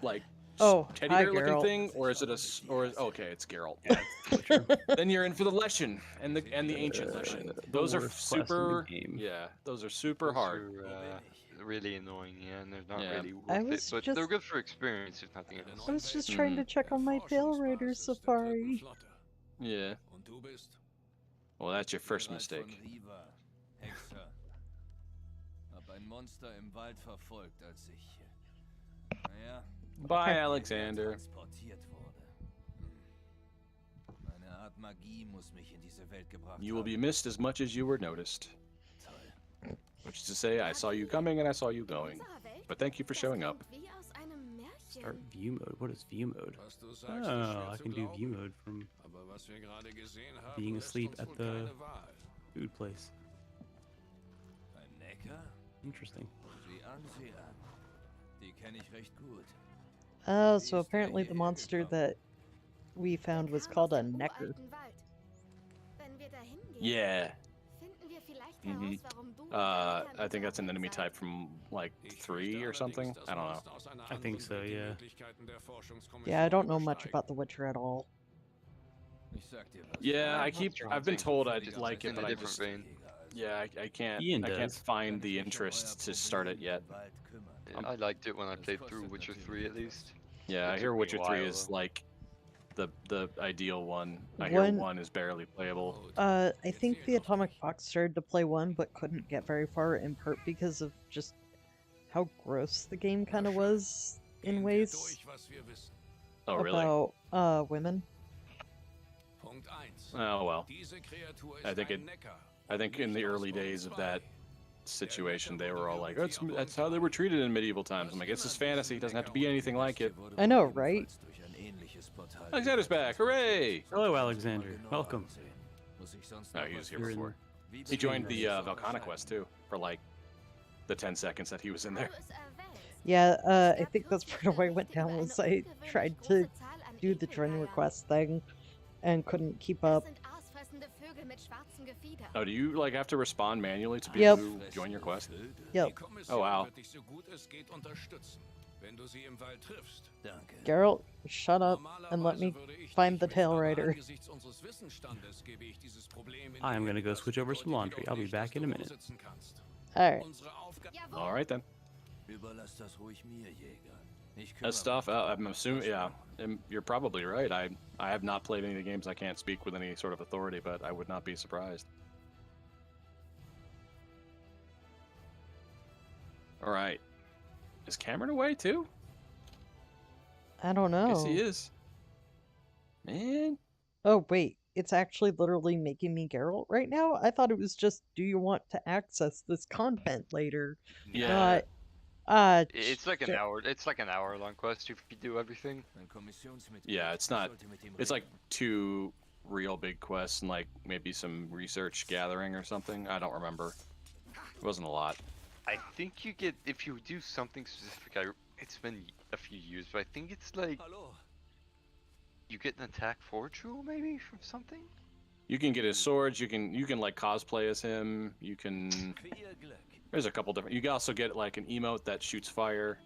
like Oh, teddy hi, bear looking Geralt. thing, or is it okay? It's Geralt. Witcher. Then you're in for the Leshen and the ancient Leshen. Those are worst class in the super. game. Yeah, those are super hard. Those are, really annoying, yeah, and they're not Yeah. really I worth it, was but just- they're good for experience if nothing else. I was just trying to check on my Pale Rider Safari. Yeah. Well, that's your first mistake. Hab ein Monster im Wald verfolgt, als ich, Bye, Alexander. transportiert wurde. Eine Art Magie muss mich in diese Welt gebracht You will be haben. missed as much as you were noticed. Toll. Which is to say, I saw you coming and I saw you going. But thank you for showing up. Start view mode. What is view mode? Was du sagst, ist Oh, schwer I zu can do glauben, view mode from aber was wir gerade gesehen haben, being lässt asleep uns at wohl the keine Wahl. food place. Ein Necker? Interesting. Sieh an. Die kenne ich recht gut. Oh, so apparently the monster that we found was called a Necker. Yeah. I think that's an enemy type from like 3 or something. I don't know. I think so, yeah. Yeah, I don't know much about The Witcher at all. Yeah, I've been told I Just like it, in but a I different just vein. yeah, I can't Ian I can't does. find the interest to start it yet. Yeah, I liked it when I played through Witcher 3 at least. Yeah, It I took hear me a Witcher 3 while, is though. like the ideal one. I hear One- 1 is barely playable. I think the Atomic Fox started to play 1, but couldn't get very far, in part because of just how gross the game kind of was in ways Oh, really? about women. Oh, well. I think in the early days of that situation, they were all like, that's how they were treated in medieval times. I'm like, it's just fantasy. It doesn't have to be anything like it. I know, right? Alexander's back. Hooray! Hello, Alexander. Welcome. Oh, he was here You're in before. He joined the Valkana quest, too, for like the 10 seconds that he was in there. Yeah, I think that's part of why I went down was I tried to do the join request thing and couldn't keep up. Oh, do you like have to respond manually to Yep. people who join your quest? Yep. Oh, wow. Geralt, shut up and let me find the tail rider. I am gonna go switch over some laundry. I'll be back in a minute. Alright. All right, then. That stuff, I'm assuming, yeah, you're probably right. I have not played any of the games. I can't speak with any sort of authority, but I would not be surprised. All right. Is Cameron away, too? I don't know. Guess he is. Man. Oh, wait. It's actually literally making me Geralt right now? I thought it was just, do you want to access this content later? Yeah. It's like an hour. It's like an hour-long quest if you do everything. Yeah, it's not. It's like 2 real big quests and like maybe some research gathering or something. I don't remember. It wasn't a lot. I think you get, if you do something specific, it's been a few years, but I think it's like you get an attack forge rule maybe from something. You can get his swords. You can like cosplay as him. You can. There's a couple different. You can also get like an emote that shoots fire,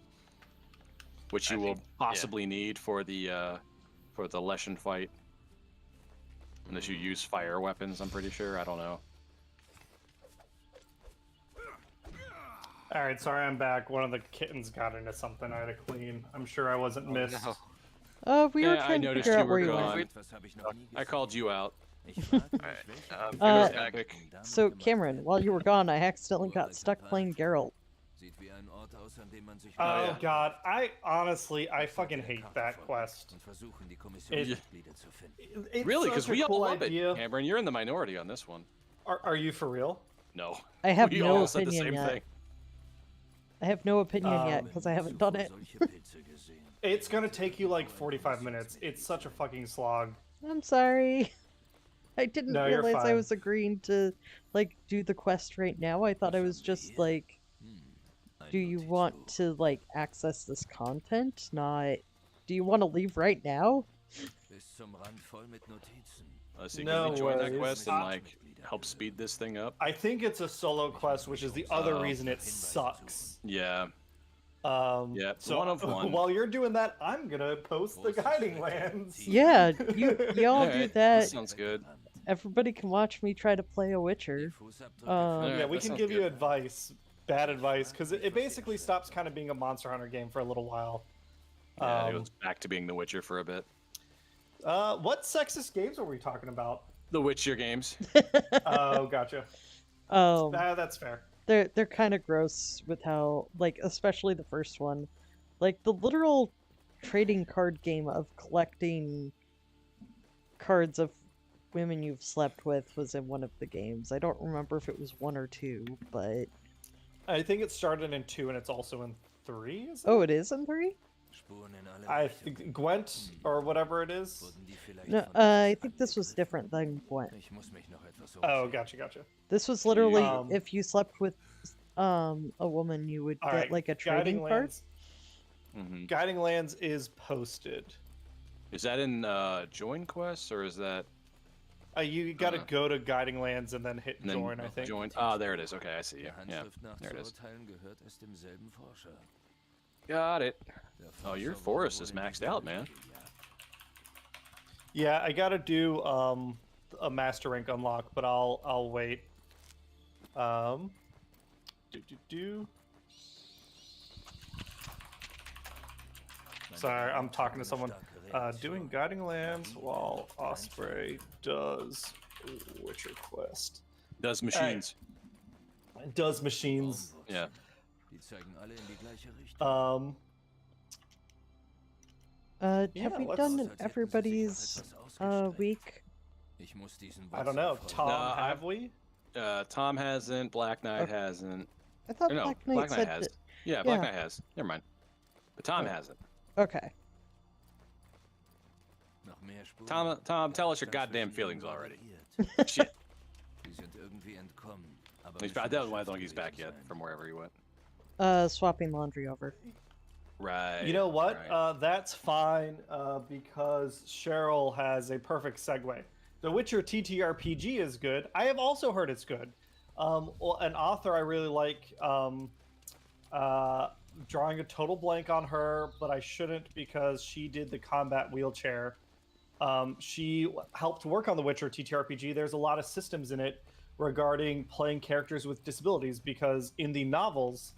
which you will possibly need for the Leshen fight. Unless you use fire weapons, I'm pretty sure. I don't know. All right, sorry, I'm back. One of the kittens got into something I had to clean. I'm sure I wasn't missed. No. We were Yeah, I trying to noticed figure you out where were you gone. went. I called you out. Alright, Epic. So, Cameron, while you were gone, I accidentally got stuck playing Geralt. Oh yeah. god, I fucking hate that quest. It, it's Really? such Because a we cool all love idea. it. Cameron, you're in the minority on this one. Are you for real? No. I have We no all said the opinion same yet. thing. I have no opinion yet because I haven't done it. It's gonna take you like 45 minutes. It's such a fucking slog. I'm sorry. I didn't No, you're realize I fine. was agreeing to like do the quest right now. I thought I was just like, do you want to like access this content? Not, do you want to leave right now? So you No can join that worries. quest and like help speed this thing up. I think it's a solo quest, which is the other reason it sucks. Yeah. Yeah, So one of one. while you're doing that, I'm gonna post the guiding lands. Yeah, y'all do Alright, that. sounds good. Everybody can watch me try to play a Witcher. Alright, Yeah, we that can sounds give you good. advice, bad advice, because it basically stops kind of being a Monster Hunter game for a little while. Yeah, it goes back to being The Witcher for a bit. What sexist games were we talking about? The Witcher games. Oh, gotcha. That's fair. They're kind of gross with how, like, especially the first one, like the literal trading card game of collecting cards of women you've slept with was in one of the games. I don't remember if it was 1 or 2, but I think it started in 2 and it's also in 3. Is it? oh, it is in 3? I think Gwent or whatever it is. No, I think this was different than Gwent. Oh, gotcha. This was literally Um, if you slept with a woman, you would All get right, like a trading card. Lands. Hmm. Guiding Lands is posted. Is that in Join Quest or is that? You got to go to Guiding Lands and then hit And then join, I think. Join. Oh, there it is. Okay, I see you. Der Yeah, Handschrift nach there zu it is. urteilen gehört es demselben Forscher. Got it. Der Oh, your Forscher wurde forest wohl is in die maxed out, man. Welt gejagt. Yeah, I got to do a master rank unlock, but I'll wait. Do. Sorry, I'm talking to someone. Doing Guiding Lands while Osprey does Witcher Quest. Does machines. Does machines. Yeah. Die zeigen alle in die gleiche Richtung. Yeah, Have we let's- done Als hätten sie sich everybody's auf etwas ausgestreckt. week? Ich muss diesen I don't know. Wachstum Tom, No, have we? Tom hasn't. Black Knight Okay. hasn't. I thought No, Black Knight Black Knight said has. that. Yeah, Black yeah. Knight has. Never mind. But Tom Oh. hasn't. Okay. Noch mehr Spuren. Tom, tell us your Das wird goddamn hier feelings already. variiert. Shit. Sie sind irgendwie entkommen. Aber He's müssen back. I don't geschützt think he's back gewesen yet sein. from wherever he went. Swapping laundry over. Right. You know what? right. That's fine because Cheryl has a perfect segue. The Witcher TTRPG is good. I have also heard it's good. Well, an author I really like. Drawing a total blank on her, but I shouldn't because she did the combat wheelchair. She helped work on the Witcher TTRPG. There's a lot of systems in it regarding playing characters with disabilities because in the novels,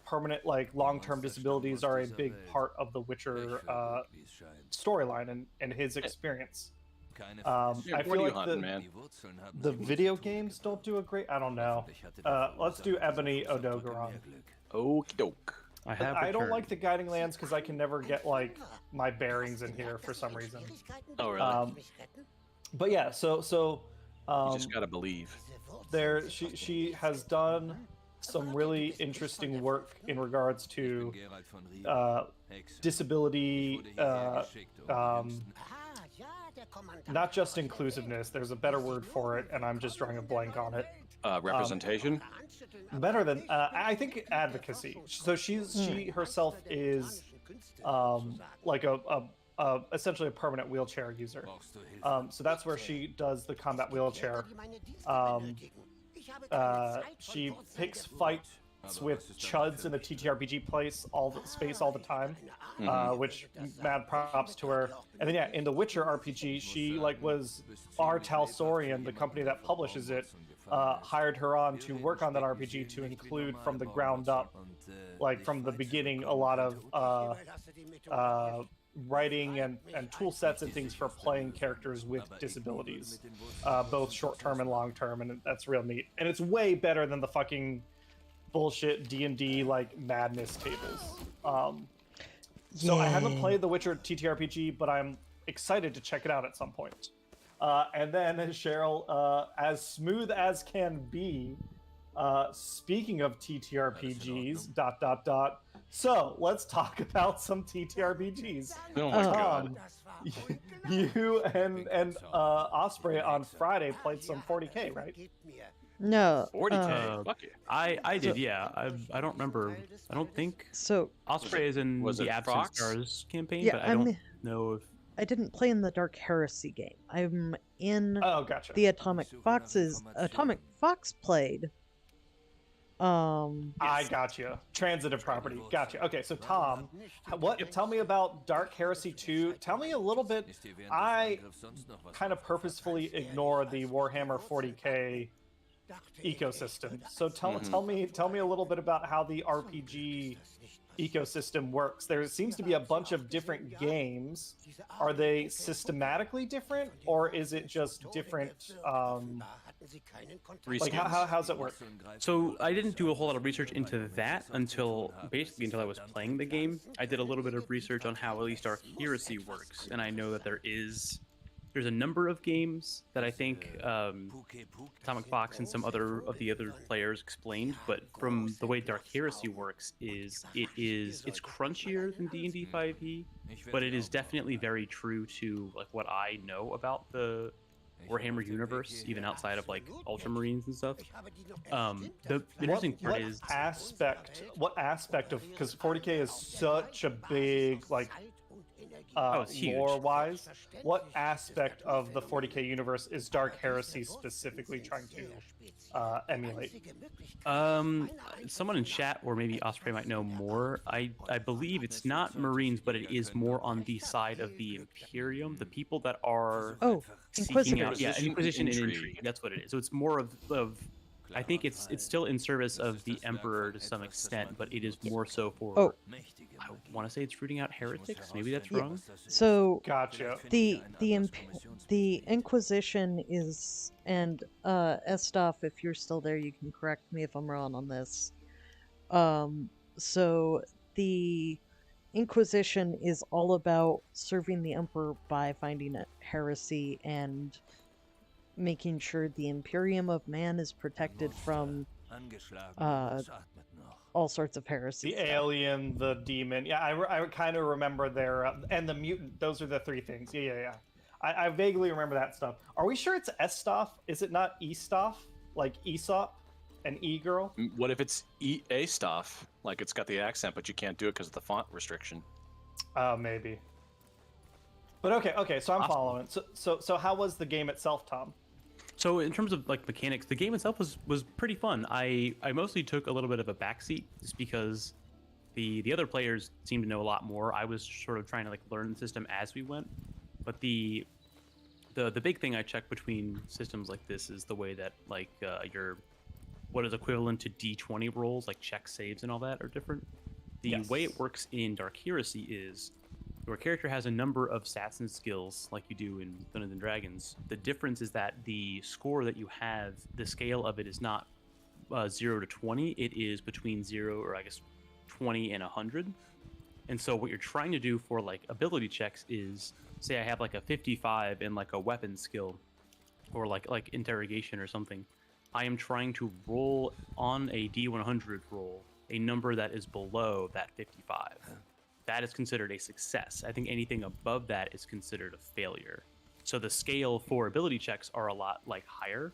permanent, like long-term disabilities are a big part of the Witcher Pech für Gott, wie es scheint. storyline and his experience. Keine Yeah, Yeah, I what feel are you like hunting, the- man? Die Wurzeln haben The sie gut video zu tun games gehabt. don't do a great. I don't know. Hoffentlich hatte der Let's do Verursacher Ebony vom Fußabdrücker Odogaron. mehr Glück. Okie doke. I have. I don't returned. like the Guiding Lands because I can never get like my bearings in here for some reason. Oh, really? But yeah, so you just gotta believe. there she has done some really interesting work in regards Ich to bin Geralt von Riva, Hexe. disability, Ich wurde hierher geschickt, um die Jüngsten- not just inclusiveness. There's a better word for it, and I'm just drawing a blank on it. Representation. Better than I think advocacy. So she herself is like a essentially a permanent wheelchair user. Brauchst du Hilfe? So that's where she does the combat wheelchair. She picks fights with chuds in the TTRPG space all the time, which mad props to her. And then yeah, in the Witcher RPG, she like was R. Talsorian, the company that publishes it, hired her on to work on that RPG to include from the ground up, like from the beginning, a lot of writing and tool sets and things for playing characters with disabilities, both short-term and long-term, and that's real neat. And it's way better than the fucking bullshit D&D like madness tables. So I haven't played the Witcher TTRPG, but I'm excited to check it out at some point. And then Cheryl, as smooth as can be, speaking of TTRPGs, ... So let's talk about some TTRPGs. Oh my god. You and Osprey on Friday played some 40K, right? No. 40K. Fuck it. I did, yeah. I don't remember. I don't think So Osprey is in was the it Absent Fox? Stars campaign, Yeah, but I don't know if I didn't play in the Dark Heresy game. I'm in Oh, gotcha. the Atomic Foxes. Atomic Fox played. I got you. Transitive property. Gotcha. Okay, so Tom, tell me about Dark Heresy 2. Tell me a little bit. Ist dir während des I Angriffs sonst noch was kind of purposefully ignore the Warhammer 40K ecosystem. So tell me a little bit about how the RPG ecosystem works. There seems to be a bunch of different games. Are they systematically different, or is it just different? Like how's it work? So I didn't do a whole lot of research into that until I was playing the game. I did a little bit of research on how at least Dark Heresy works, and I know that there's a number of games that I think Atomic Fox and some other of the other players explained, but from the way Dark Heresy works it's crunchier than D&D 5e, but it is definitely very true to like what I know about the Warhammer universe, even outside of like Ultramarines and stuff. The interesting part is what aspect of, because 40K is such a big like it's huge. lore-wise. What aspect of the 40k universe is Dark Heresy specifically trying to emulate? Someone in chat or maybe Osprey might know more. I believe it's not Marines, but it is more on the side of the Imperium, the people that are Oh, seeking out, Inquisitors. Inquisition and Intrigue. intrigue. That's what it is. So it's more of I think it's still in service of the Emperor to some extent, but it is more so for. Oh. I want to say it's rooting out heretics. Maybe that's wrong. So Gotcha. the Inquisition is, and Estov, if you're still there, you can correct me if I'm wrong on this. So the Inquisition is all about serving the Emperor by finding a heresy and making sure the Imperium of Man is protected from all sorts of heresies. The alien, the demon. Yeah, I kind of remember their and the mutant. Those are the three things. Yeah. I vaguely remember that stuff. Are we sure it's Estov? Is it not Estov? Like Aesop, an e-girl? What if it's A stuff? Like it's got the accent, but you can't do it because of the font restriction. Maybe. But okay. So I'm following. So how was the game itself, Tom? So in terms of like mechanics, the game itself was pretty fun. I mostly took a little bit of a backseat just because the other players seemed to know a lot more. I was sort of trying to like learn the system as we went. But the big thing I check between systems like this is the way that like your what is equivalent to D20 rolls, like check saves and all that, are different. The way it works in Dark Heresy is your character has a number of stats and skills like you do in Dungeons and Dragons. The difference is that the score that you have, the scale of it is not 0 to 20. It is between 0 or I guess 20 and 100. And so what you're trying to do for like ability checks is, say I have like a 55 in like a weapon skill or like interrogation or something. I am trying to roll on a D100 roll a number that is below that 55. That is considered a success. I think anything above that is considered a failure. So the scale for ability checks are a lot like higher.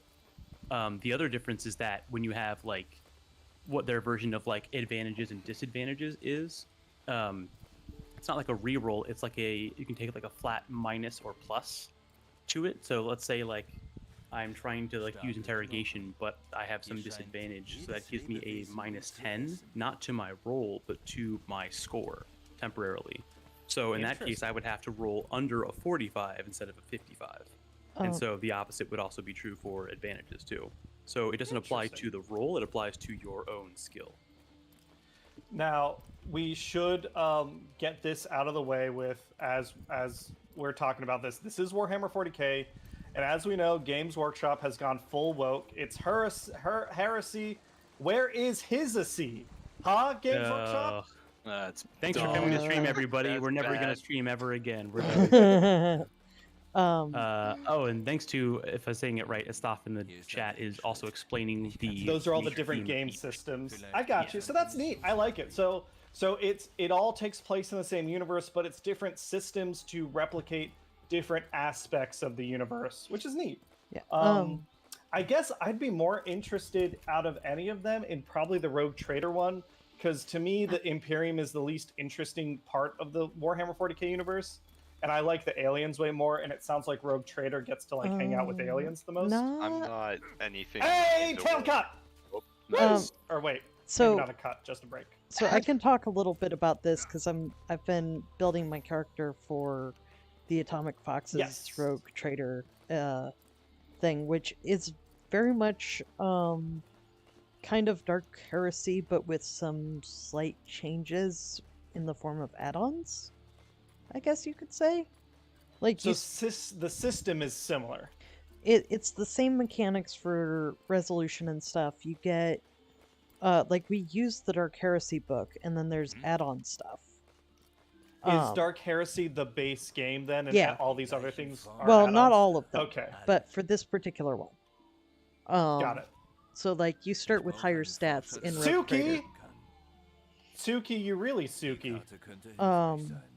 The other difference is that when you have like what their version of like advantages and disadvantages is, it's not like a reroll. It's like you can take like a flat minus or plus to it. So let's say like I'm trying to like use interrogation, but I have some disadvantage. So that gives me a minus 10, not to my roll, but to my score temporarily. So in that case, I would have to roll under a 45 instead of a 55. And so the opposite would also be true for advantages too. So it doesn't apply to the roll, it applies to your own skill. Now, we should get this out of the way with, as we're talking about this. This is Warhammer 40k, and as we know, Games Workshop has gone full woke. It's heresy. Where is hisasy? Huh, Games Workshop? Thanks for coming to stream, everybody. We're never going to stream ever again. We're done. And thanks to, if I'm saying it right, Estaf in the chat is also explaining the. Those are all the different game systems. I got you. So that's neat. I like it. So it all takes place in the same universe, but it's different systems to replicate different aspects of the universe, which is neat. Yeah. I guess I'd be more interested out of any of them in probably the Rogue Trader one, because to me the Imperium is the least interesting part of the Warhammer 40k universe. And I like the aliens way more, and it sounds like Rogue Trader gets to like hang out with aliens the most. I'm not anything. Hey, tail cut! Nice. Or wait, So maybe not a cut, just a break. So I can talk a little bit about this because I've been building my character for the Atomic Foxes Rogue Trader thing, which is very much kind of Dark Heresy, but with some slight changes in the form of add-ons, I guess you could say. Like, So the system is similar. it's the same mechanics for resolution and stuff. You get like we use the Dark Heresy book, and then there's add-on stuff. Is Dark Heresy the base game then, and Yeah. all these other things are Well, add-ons? not all of them. Okay, But for this particular one. got it. So like you start with higher stats in Rogue Trader. Suki, you really Suki.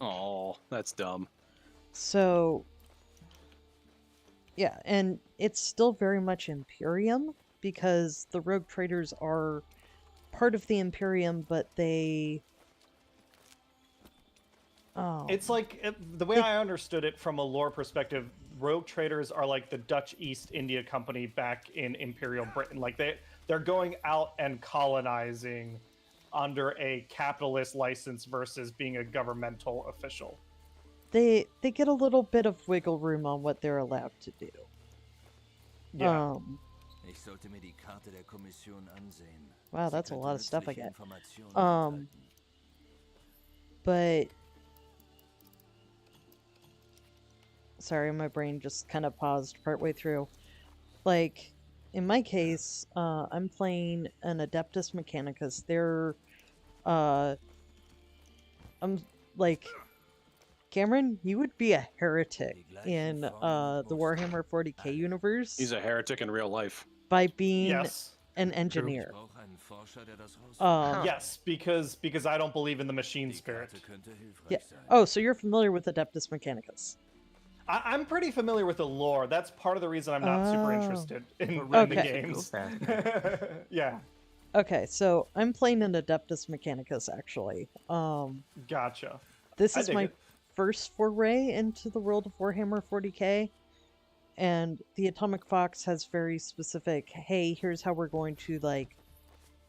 Oh, that's dumb. So yeah, and it's still very much Imperium because the Rogue Traders are part of the Imperium, but they Oh, It's like the way I understood it from a lore perspective. Rogue traders are like the Dutch East India Company back in Imperial Britain. Like they're going out and colonizing under a capitalist license versus being a governmental official. they get a little bit of wiggle room on what they're allowed to do. Yeah. Ich sollte mir die Karte der Kommission ansehen. Wow, Sie that's a könnte lot of stuff I nützliche get. Informationen Um, enthalten. But sorry, my brain just kind of paused partway through. Like, in my case, I'm playing an Adeptus Mechanicus. I'm like, Cameron, you would be a heretic in the Warhammer 40k universe He's a heretic in real life. by being Yes. an Ich engineer. brauche einen Forscher, der das rausfindet. Yes, because I don't believe in the machine Die spirit. Karte könnte hilfreich Yeah. sein. Oh, so you're familiar with Adeptus Mechanicus? I'm pretty familiar with the lore. That's part of the reason I'm not super Oh. interested in But the Okay. games. Yeah, Okay, so I'm playing an Adeptus Mechanicus actually. gotcha. This I is dig my it. first foray into the world of Warhammer 40k, and the Atomic Fox has very specific, hey, here's how we're going to like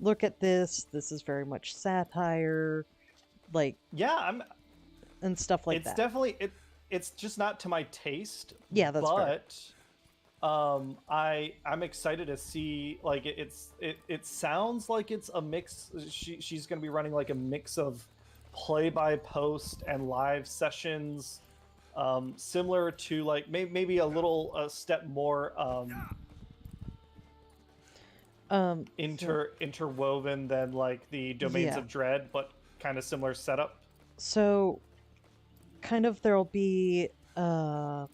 look at this. This is very much satire, like, Yeah, and stuff like it's that. definitely it's just not to my taste. Yeah, that's fair. But I'm excited to see, like, it sounds like it's a mix. She's going to be running like a mix of play by post and live sessions, similar to like maybe a step more interwoven than like the Domains Yeah. of Dread, but kind of similar setup. So, kind of there'll be kind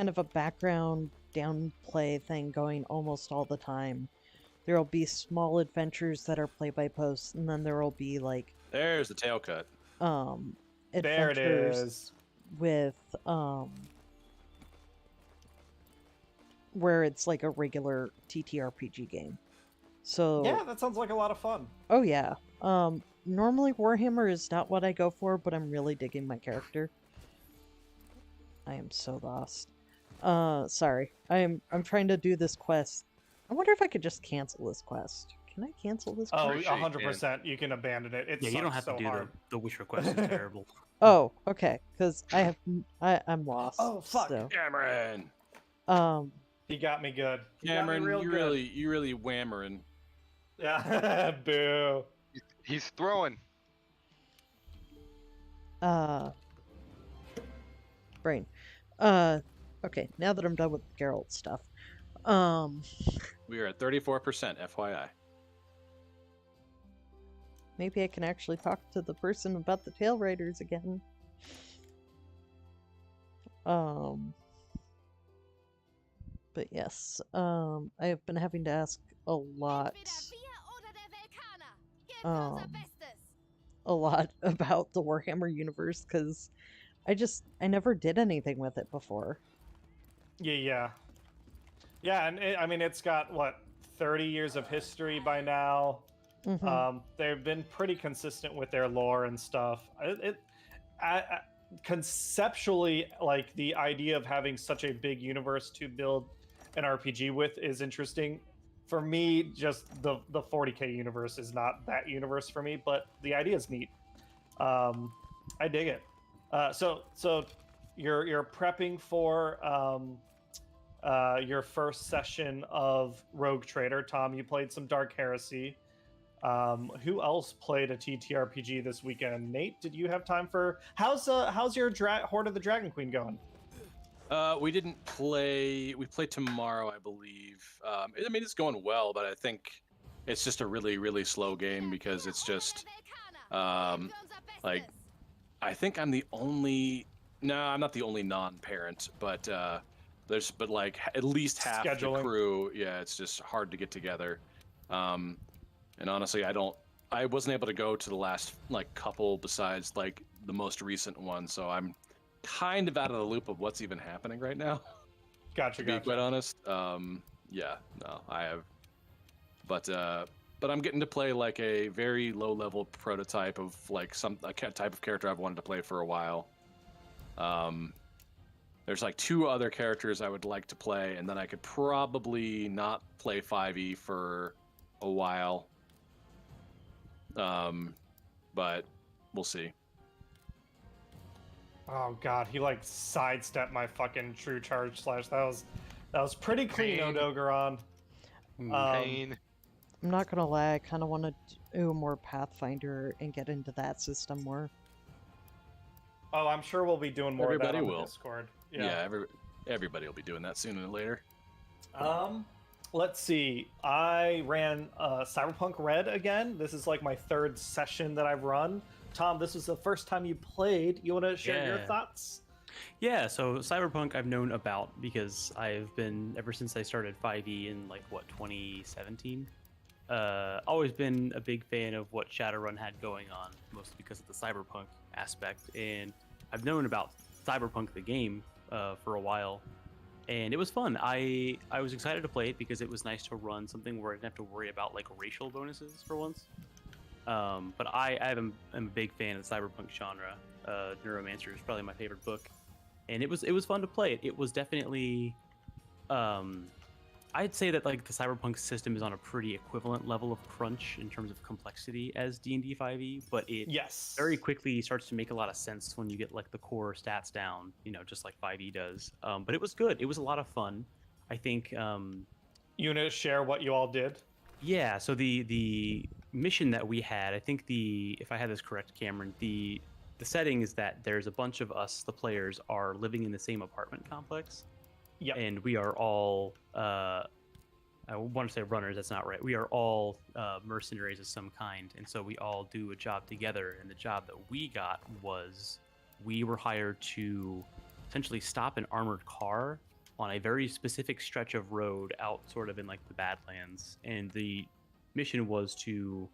of a background downplay thing going almost all the time. There'll be small adventures that are play by post, and then there'll be like There's the tail cut. There it adventures is. with where it's like a regular TTRPG game. So Yeah, that sounds like a lot of fun. oh yeah. Normally Warhammer is not what I go for, but I'm really digging my character. I am so lost. Sorry. I'm trying to do this quest. I wonder if I could just cancel this quest. Can I cancel this quest? Oh, Appreciate 100%. You can abandon it. It Yeah, you don't have sucks to so do hard. the wish request is terrible. Oh, okay. Because I'm lost. Oh, fuck. So, Cameron. He got me good. He got me Cameron, real you good. really whammering. Yeah. Boo. He's throwing. brain. Okay, now that I'm done with Geralt stuff. We are at 34%, FYI. Maybe I can actually talk to the person about the Tail Riders again. But yes, I have been having to ask a lot about the Warhammer universe because I never did anything with it before. Yeah. And I mean, it's got what 30 years of history by now. Mhm. They've been pretty consistent with their lore and stuff. Conceptually, like the idea of having such a big universe to build an RPG with is interesting. For me, just the 40k universe is not that universe for me, but the idea is neat. I dig it. So you're prepping for your first session of Rogue Trader. Tom, you played some Dark Heresy. Who else played a TTRPG this weekend? Nate, did you have time for how's your Horde of the Dragon Queen going? We didn't play. We play tomorrow, I believe. I mean, it's going well, but I think it's just a really slow game because it's just like I think I'm the only. No, I'm not the only non-parent, but but like at least half the Scheduling. crew. Yeah, it's just hard to get together. And honestly, I wasn't able to go to the last like couple besides like the most recent one, so I'm kind of out of the loop of what's even happening right now. Gotcha. To be quite honest, yeah, no, I have, but but I'm getting to play like a very low level prototype of like type of character I've wanted to play for a while. There's like 2 other characters I would like to play, and then I could probably not play 5e for a while. But we'll see. Oh god, he like sidestepped my fucking true charge slash. That was pretty clean, Pain. Odogaron. Pain. I'm not gonna lie, I kind of want to do more Pathfinder and get into that system more. Oh, I'm sure we'll be doing more Everybody of that on will. the Discord. Yeah, everybody will be doing that sooner or later. Let's see. I ran Cyberpunk Red again. This is like my 3rd session that I've run. Tom, this was the first time you played. You want to share your Yeah. thoughts? Yeah, so Cyberpunk I've known about because I've been, ever since I started 5e in like, 2017, always been a big fan of what Shadowrun had going on, mostly because of the Cyberpunk aspect. And I've known about Cyberpunk the game for a while, and it was fun. I was excited to play it because it was nice to run something where I didn't have to worry about like racial bonuses for once. But I am a big fan of the Cyberpunk genre. Neuromancer is probably my favorite book, and it was fun to play it. It was definitely, I'd say that like the Cyberpunk system is on a pretty equivalent level of crunch in terms of complexity as D&D 5e, but it Yes. very quickly starts to make a lot of sense when you get like the core stats down, just like 5e does. But it was good. It was a lot of fun. I think. You want to share what you all did? Yeah. So the mission that we had, I think if I had this correct, Cameron, the setting is that there's a bunch of us, the players, are living in the same apartment complex. Yep. And we are all, I want to say runners, that's not right. We are all mercenaries of some kind. And so we all do a job together. And the job that we got was we were hired to essentially stop an armored car on a very specific stretch of road out sort of in like the Badlands. And the mission was to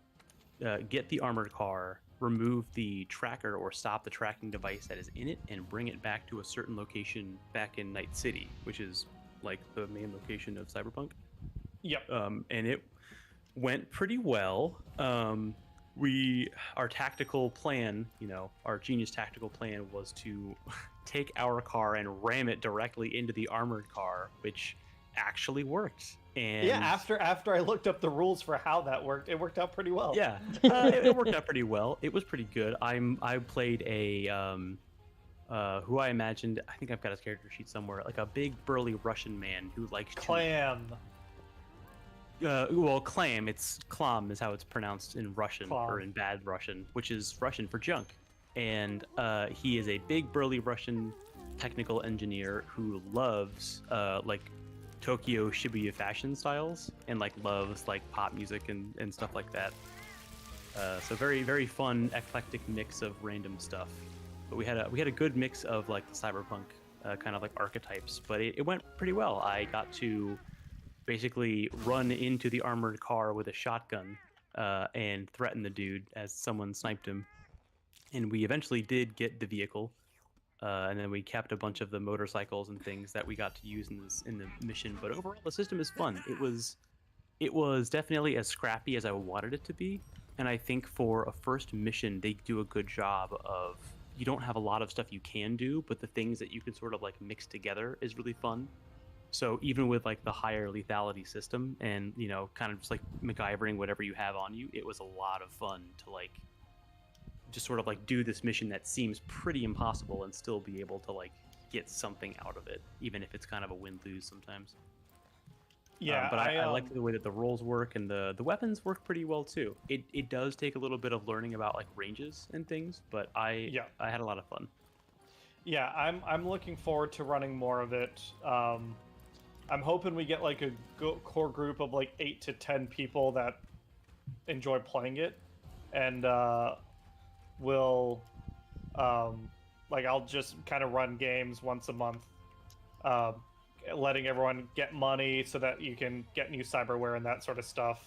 get the armored car, remove the tracker or stop the tracking device that is in it, and bring it back to a certain location back in Night City, which is like the main location of Cyberpunk. Yep. And it went pretty well. Our tactical plan, our genius tactical plan was to take our car and ram it directly into the armored car, which actually worked. And yeah, after I looked up the rules for how that worked, it worked out pretty well. Yeah, it worked out pretty well. It was pretty good. I played a who I imagined. I think I've got his character sheet somewhere. Like a big burly Russian man who likes Clam. Well, clam. It's clam is how it's pronounced in Russian Clam. or in bad Russian, which is Russian for junk. And he is a big burly Russian technical engineer who loves like Tokyo Shibuya fashion styles and like loves like pop music and stuff like that. So very, very fun, eclectic mix of random stuff. But we had a good mix of like the cyberpunk kind of like archetypes. But it went pretty well. I got to basically run into the armored car with a shotgun and threaten the dude as someone sniped him. And we eventually did get the vehicle. And then we kept a bunch of the motorcycles and things that we got to use in the mission. But overall, the system is fun. It was definitely as scrappy as I wanted it to be. And I think for a first mission, they do a good job of, you don't have a lot of stuff you can do, but the things that you can sort of like mix together is really fun. So even with like the higher lethality system and, kind of just like MacGyvering whatever you have on you, it was a lot of fun to like just sort of like do this mission that seems pretty impossible and still be able to like get something out of it, even if it's kind of a win-lose sometimes. Yeah, but I like the way that the rolls work and the weapons work pretty well too. It does take a little bit of learning about like ranges and things, but I had a lot of fun. Yeah, I'm looking forward to running more of it. I'm hoping we get like a core group of like 8 to 10 people that enjoy playing it, and we'll like I'll just kind of run games once a month, letting everyone get money so that you can get new cyberware and that sort of stuff.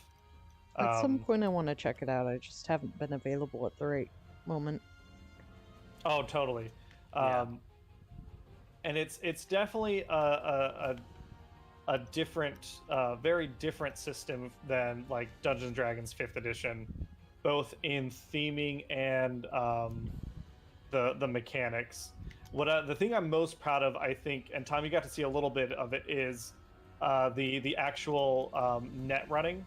At some point I want to check it out. I just haven't been available at the right moment. Oh, totally. Yeah. And it's definitely a different, very different system than like Dungeons and Dragons 5th edition, both in theming and the mechanics. The thing I'm most proud of, I think, and Tom, you got to see a little bit of it, is the actual net running.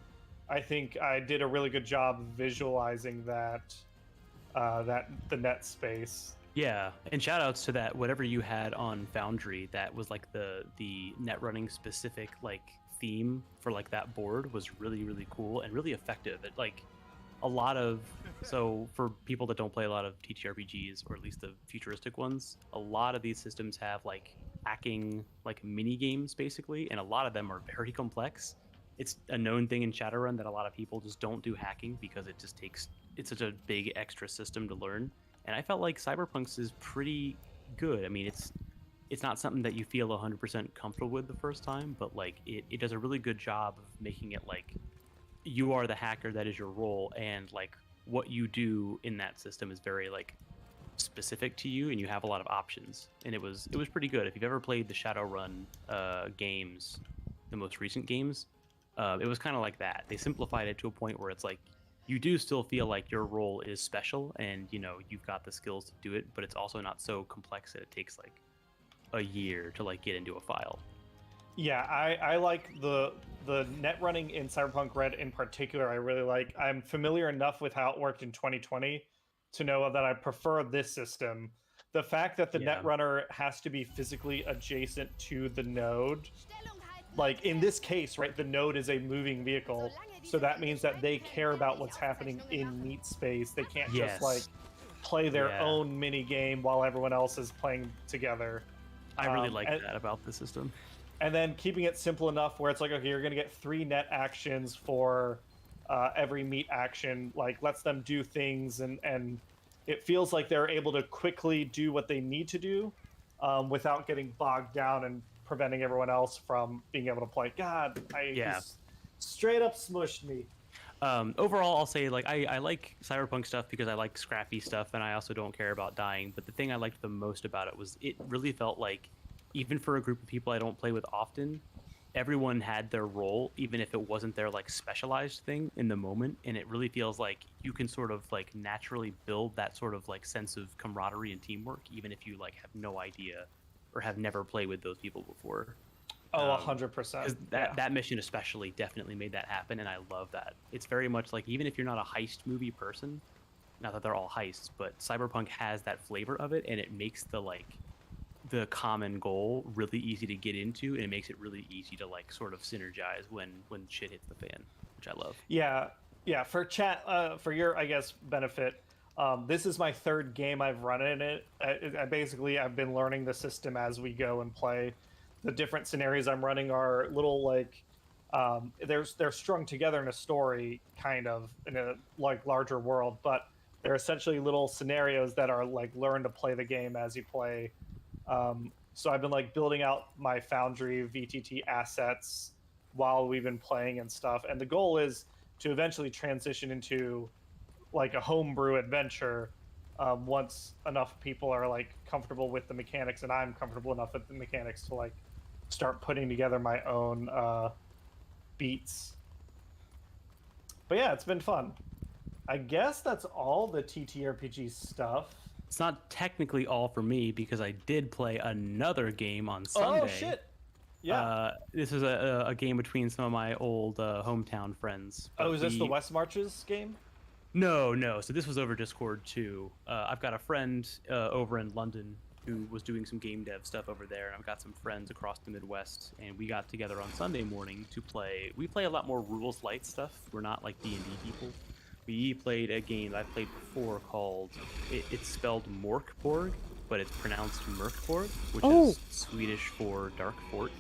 I think I did a really good job visualizing that the net space. Yeah, and shout outs to that, whatever you had on Foundry, that was like the net running specific like theme for like that board was really, really cool and really effective. It like a lot of, so for people that don't play a lot of TTRPGs, or at least the futuristic ones, a lot of these systems have like hacking like mini games basically, and a lot of them are very complex. It's a known thing in Shadowrun that a lot of people just don't do hacking because it just takes, it's such a big extra system to learn. And I felt like Cyberpunk's is pretty good. I mean, it's not something that you feel 100% comfortable with the first time, but like it does a really good job of making it like you are the hacker, that is your role, and like what you do in that system is very like specific to you, and you have a lot of options. And it was pretty good. If you've ever played the Shadowrun games, the most recent games, it was kind of like that. They simplified it to a point where it's like you do still feel like your role is special, and you know you've got the skills to do it, but it's also not so complex that it takes like a year to like get into a file. Yeah, I like the net running in Cyberpunk Red in particular. I really like. I'm familiar enough with how it worked in 2020 to know that I prefer this system. The fact that the net runner has to be physically adjacent to the node, like in this case, right, the node is a moving vehicle, so that means that they care about what's happening in meat space. They can't just like play their own mini game while everyone else is playing together. I really like that about the system. And then keeping it simple enough where it's like, okay, you're going to get 3 net actions for every meat action, like lets them do things, and it feels like they're able to quickly do what they need to do without getting bogged down and preventing everyone else from being able to play. God, just straight up smushed me. Overall, I'll say like I like Cyberpunk stuff because I like scrappy stuff, and I also don't care about dying. But the thing I liked the most about it was it really felt like, even for a group of people I don't play with often, everyone had their role, even if it wasn't their like specialized thing in the moment. And it really feels like you can sort of like naturally build that sort of like sense of camaraderie and teamwork, even if you like have no idea or have never played with those people before. Oh, 100%. That mission especially definitely made that happen, and I love that. It's very much like, even if you're not a heist movie person, not that they're all heists, but Cyberpunk has that flavor of it, and it makes the common goal really easy to get into, and it makes it really easy to like sort of synergize when shit hits the fan, which I love. Yeah. For chat, for your, I guess, benefit, this is my 3rd game I've run in it. I've been learning the system as we go and play. The different scenarios I'm running are little like they're strung together in a story, kind of in a like larger world, but they're essentially little scenarios that are like learn to play the game as you play. So I've been like building out my Foundry VTT assets while we've been playing and stuff, and the goal is to eventually transition into like a homebrew adventure once enough people are like comfortable with the mechanics, and I'm comfortable enough with the mechanics to like start putting together my own beats. But yeah, it's been fun. I guess that's all the TTRPG stuff. It's not technically all for me because I did play another game on Sunday. Oh shit! Yeah. This is a game between some of my old hometown friends. Oh, is this the West Marches game? No. So this was over Discord too. I've got a friend over in London who was doing some game dev stuff over there, and I've got some friends across the Midwest, and we got together on Sunday morning to play. We play a lot more rules light stuff. We're not like D&D people. We played a game I've played before called, it's spelled Morkborg, but it's pronounced Mörkborg, which is Swedish for Dark Fort.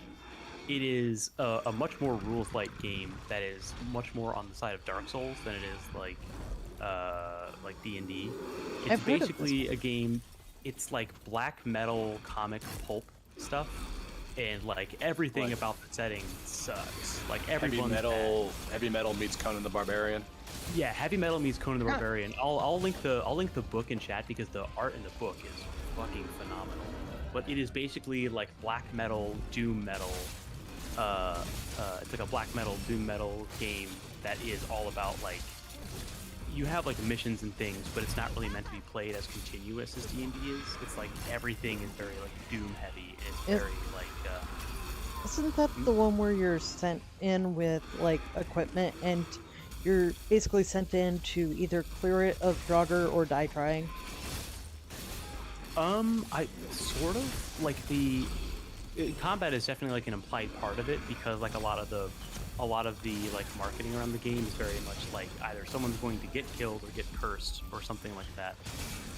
It is a much more rules light game that is much more on the side of Dark Souls than it is like D&D. It's basically a game. It's like black metal comic pulp stuff, and like everything about the setting sucks. Like everyone. Heavy metal meets Conan the Barbarian. Yeah, heavy metal meets Conan the Barbarian. I'll link the book in chat because the art in the book is fucking phenomenal. But it is basically like black metal, doom metal, it's like a black metal, doom metal game that is all about like you have like missions and things, but it's not really meant to be played as continuous as D&D is. It's like everything is very like doom heavy. And it's very like. Isn't that the one where you're sent in with like equipment and you're basically sent in to either clear it of Draugr or die trying? I sort of like combat is definitely like an implied part of it because like a lot of the like marketing around the game is very much like either someone's going to get killed or get cursed or something like that.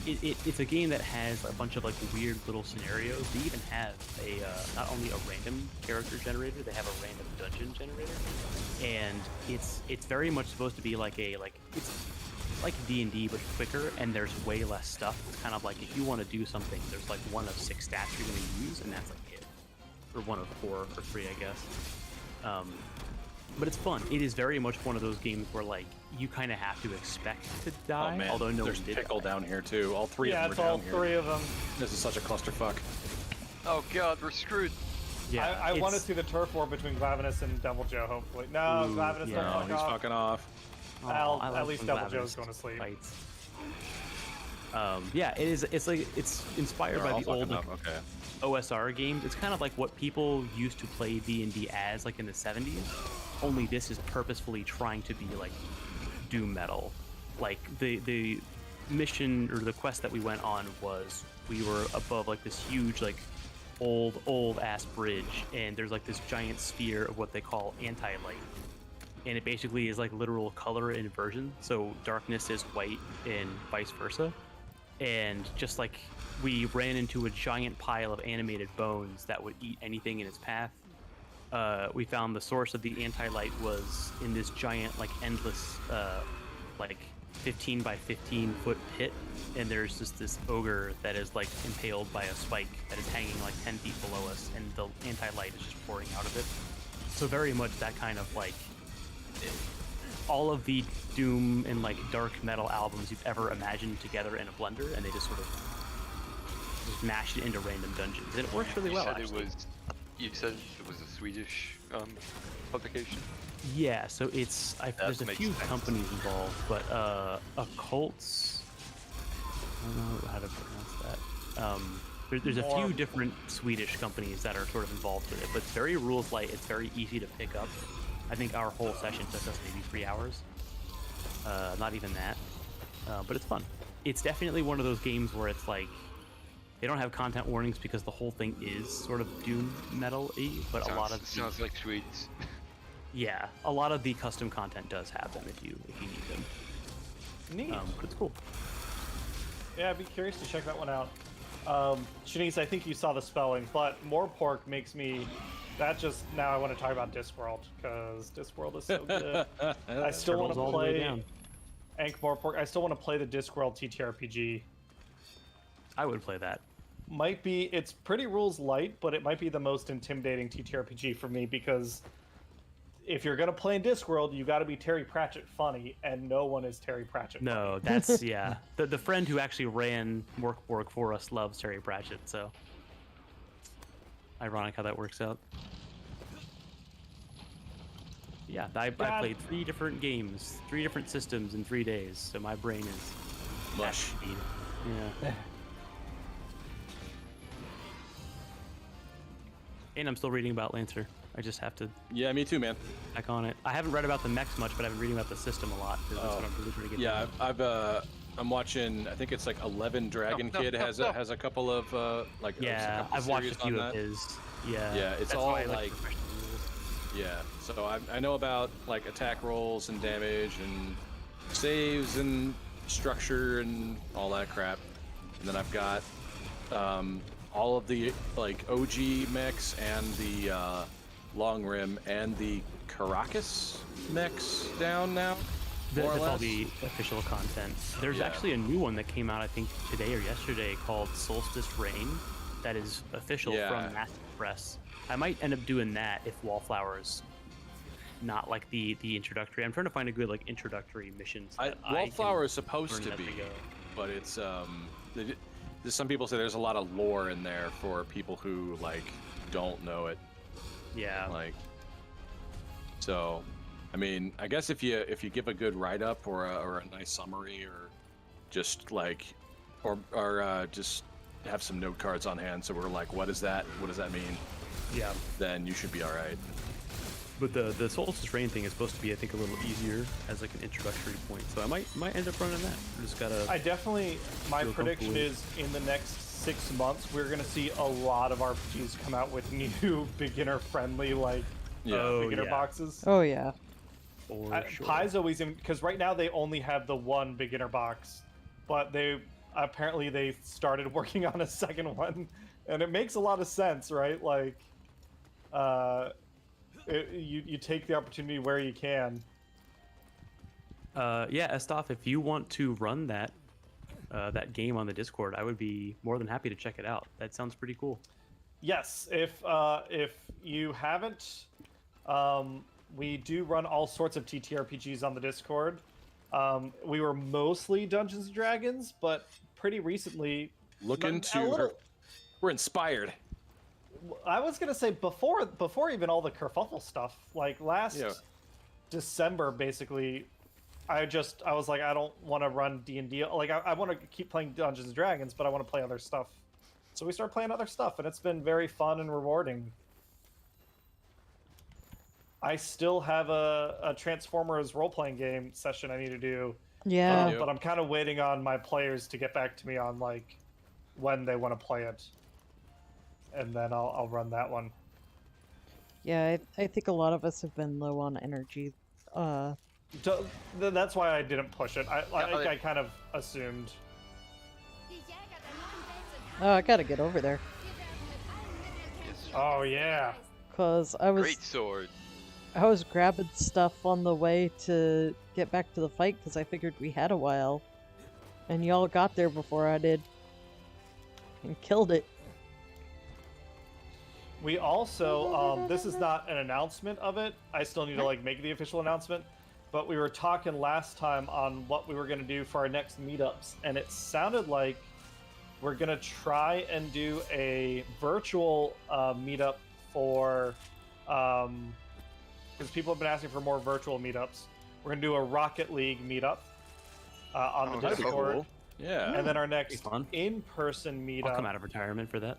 It's a game that has a bunch of like weird little scenarios. They even have a not only a random character generator, they have a random dungeon generator, and it's very much supposed to be like it's like D&D but quicker, and there's way less stuff. It's kind of like if you want to do something, there's like one of 6 stats you're going to use, and that's like it, or one of 4 or 3, I guess. But it's fun. It is very much one of those games where like you kind of have to expect to die. Oh man, although no there's one did Pickle die. down here too. All 3 Yeah, of it's them are all down 3 here. of them. This is such a clusterfuck. Oh god, we're screwed. Yeah, I want to it's- see the turf war between Glavenus and Devil Joe, hopefully. No, Ooh, Glavenus yeah. don't No, fuck he's off. fucking off. Oh, Well, I at love least when Devil Joe's Glavenus going to sleep. fights. Yeah, it is. It's like it's inspired They're by all the old fucking like, up. Okay. OSR games. It's kind of like what people used to play D&D as, like in the 70s. Only this is purposefully trying to be like doom metal. Like the mission or the quest that we went on was we were above like this huge like old ass bridge, and there's like this giant sphere of what they call anti-light, and it basically is like literal color inversion. So darkness is white and vice versa. And just like we ran into a giant pile of animated bones that would eat anything in its path, we found the source of the anti-light was in this giant like endless like 15 by 15 foot pit, and there's just this ogre that is like impaled by a spike that is hanging like 10 feet below us, and the anti-light is just pouring out of it. So very much that kind of like all of the doom and like dark metal albums you've ever imagined together in a blender, and they just sort of just mashed it into random dungeons, and it works really well. Actually. You said it was a Swedish publication. Yeah, so it's there's a makes few sense. companies involved, but Occults. I don't know how to pronounce that. There's a few different Swedish companies that are sort of involved with it, but it's very rules light. It's very easy to pick up. I think our whole session took us maybe 3 hours. Not even that, but it's fun. It's definitely one of those games where it's like they don't have content warnings because the whole thing is sort of doom metal-y, but a lot of sounds like Swedes. yeah, a lot of the custom content does have them if you need them. Neat. But it's cool. Yeah, I'd be curious to check that one out. Shanice, I think you saw the spelling, but more pork makes me. That just now I want to talk about Discworld because Discworld is so good. I still want to Turtles all the way play down. Ankh-Morpork. I still want to play the Discworld TTRPG. I would play that. Might be it's pretty rules light, but it might be the most intimidating TTRPG for me because if you're gonna play in Discworld, you got to be Terry Pratchett funny, and no one is Terry Pratchett. No, that's yeah. The friend who actually ran Morkborg for us loves Terry Pratchett, so ironic how that works out. Yeah, I played 3 different games, 3 different systems in 3 days, so my brain is Mush. at speed. Yeah. And I'm still reading about Lancer. I just have to Yeah, me too, man. back on it. I haven't read about the mechs much, but I've been reading about the system a lot because that's what I'm really trying to get Yeah, into. I'm watching. I think it's like 11 Dragon Kid has a couple of like. Yeah, a couple I've watched a series on few that. of his. Yeah, Yeah, it's that's all why I like. professional rules. Yeah, so I know about like attack rolls and damage and saves and structure and all that crap, and then I've got all of the like OG mechs and the long rim and the Caracas mechs down now. More or That's all less. the official content. There's Yeah. actually a new one that came out, I think, today or yesterday called Solstice Rain. That is official Yeah. from Master Press. I might end up doing that if Wallflower's not like the introductory. I'm trying to find a good like introductory mission. so that I Wallflower can is supposed learn to as be, we go. but it's some people say there's a lot of lore in there for people who like don't know it. Yeah. Like, so, I mean, I guess if you give a good write up or a nice summary, or just like, or just have some note cards on hand, so we're like, what is that? What does that mean? Yeah. Then you should be all right. But the Solstice Rain thing is supposed to be, I think, a little easier as like an introductory point. So I might end up running that. Just gotta. I definitely. My feel prediction comfortable is in the next 6 months we're gonna see a lot of RPGs come out with new beginner-friendly beginner yeah. boxes. Oh yeah. For sure. Pai's always in, because right now they only have the one beginner box, but they started working on a second one, and it makes a lot of sense, right? Like, you take the opportunity where you can. Yeah, Estaf, if you want to run that game on the Discord, I would be more than happy to check it out. That sounds pretty cool. Yes, if you haven't, we do run all sorts of TTRPGs on the Discord. We were mostly Dungeons and Dragons, but pretty recently, We're inspired. I was gonna say before even all the kerfuffle stuff, like last December, basically, I was like, I don't want to run D&D. Like, I want to keep playing Dungeons and Dragons, but I want to play other stuff. So we started playing other stuff, and it's been very fun and rewarding. I still have a Transformers role-playing game session I need to do. Yeah. But I'm kind of waiting on my players to get back to me on like when they want to play it, and then I'll run that one. Yeah, I think a lot of us have been low on energy. That's why I didn't push it. I kind of assumed. Oh, I gotta get over there. Oh yeah. Cause Great sword. I was grabbing stuff on the way to get back to the fight because I figured we had a while, and y'all got there before I did, and killed it. We also, this is not an announcement of it. I still need to like make the official announcement. But we were talking last time on what we were going to do for our next meetups, and it sounded like we're going to try and do a virtual meetup for, because people have been asking for more virtual meetups. We're going to do a Rocket League meetup on the That'd be Discord. cool. Yeah. And then our next fun. in-person meetup. I'll come out of retirement for that.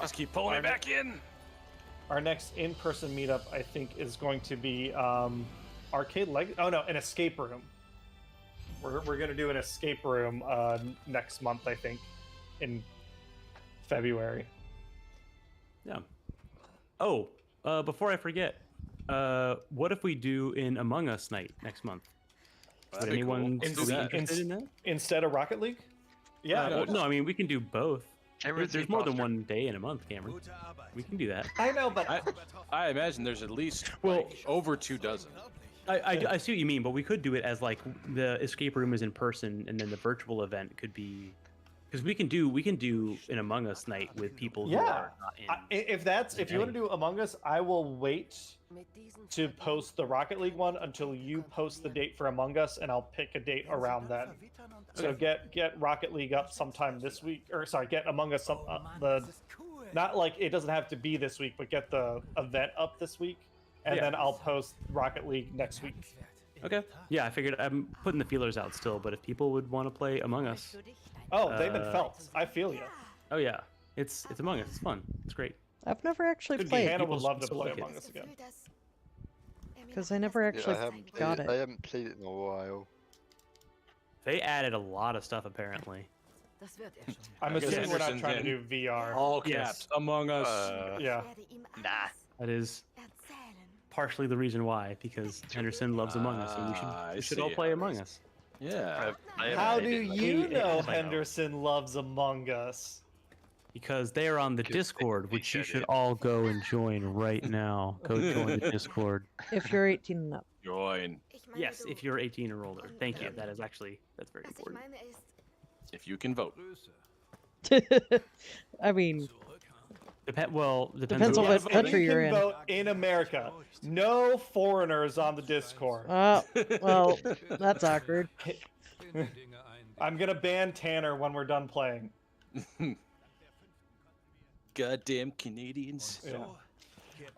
Just keep pulling it back in. Our next in-person meetup, I think, is going to be arcade leg. Oh no, an escape room. We're gonna do an escape room next month, I think, in February. Yeah. Oh, before I forget, what if we do an Among Us night next month? That'd Would be cool. anyone Let's still do be that. interested in that? Instead of Rocket League? Yeah. No, I mean we can do both. Cameron's There's more than imposter. one day in a month, Cameron. We can do that. I know, but I imagine there's at least Well- over 2 dozen. I see what you mean, but we could do it as like the escape room is in person, and then the virtual event could be because we can do an Among Us night with people who Yeah. are not in. if you want to do Among Us, I will wait to post the Rocket League one until you post the date for Among Us, and I'll pick a date around that. So get Rocket League up sometime this week, or sorry, get Among Us not like it doesn't have to be this week, but get the event up this week, and then I'll post Rocket League next week. Okay. Yeah, I figured I'm putting the feelers out still, but if people would want to play Among Us, Oh, they've been felt. I feel you. oh yeah, it's Among Us. It's fun. It's great. I've never actually Could be played Hannah would People love to still play like it. Among Us again. because I never actually got I it. haven't played it in a while. They added a lot of stuff apparently. I'm I guess assuming we're not Anderson's trying to in. do VR. All Yes. caps. Among Us. Yeah. Nah. That is partially the reason why, because Henderson loves Among Us, and I we should all see. play Among Us. Yeah. I haven't How played do it in, like, you Yes, know I know. Henderson loves Among Us? Because they are on the Because they- Discord, they which you said should it. all go and join right now. Go join the Discord. If you're 18 and up. Join. Yes, if you're 18 or older. Thank you. That's very important. If you can vote. I mean, Depends on Depends on who- what country you're in. Vote in America. No foreigners on the Discord. Well, that's awkward. I'm gonna ban Tanner when we're done playing. Goddamn Canadians. Yeah.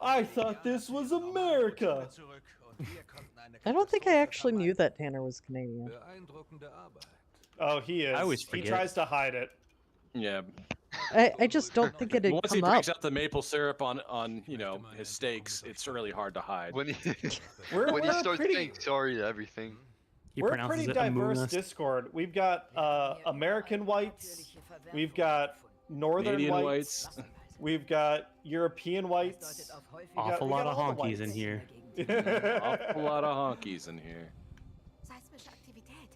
I thought this was America. I don't think I actually knew that Tanner was Canadian. Oh, he is. I always He forget. tries to hide it. Yeah. I just don't think it had Once he come breaks up. out the maple syrup on his steaks, it's really hard to hide. When he We're, when he we're a starts pretty, saying sorry to everything. He we're a pronounces pretty it Among diverse Us. Discord. We've got American whites. We've got Northern Canadian whites. whites. We've got European whites. Awful we lot got of all the honkies in whites. here. Awful lot of honkies in here. Seismische Aktivität.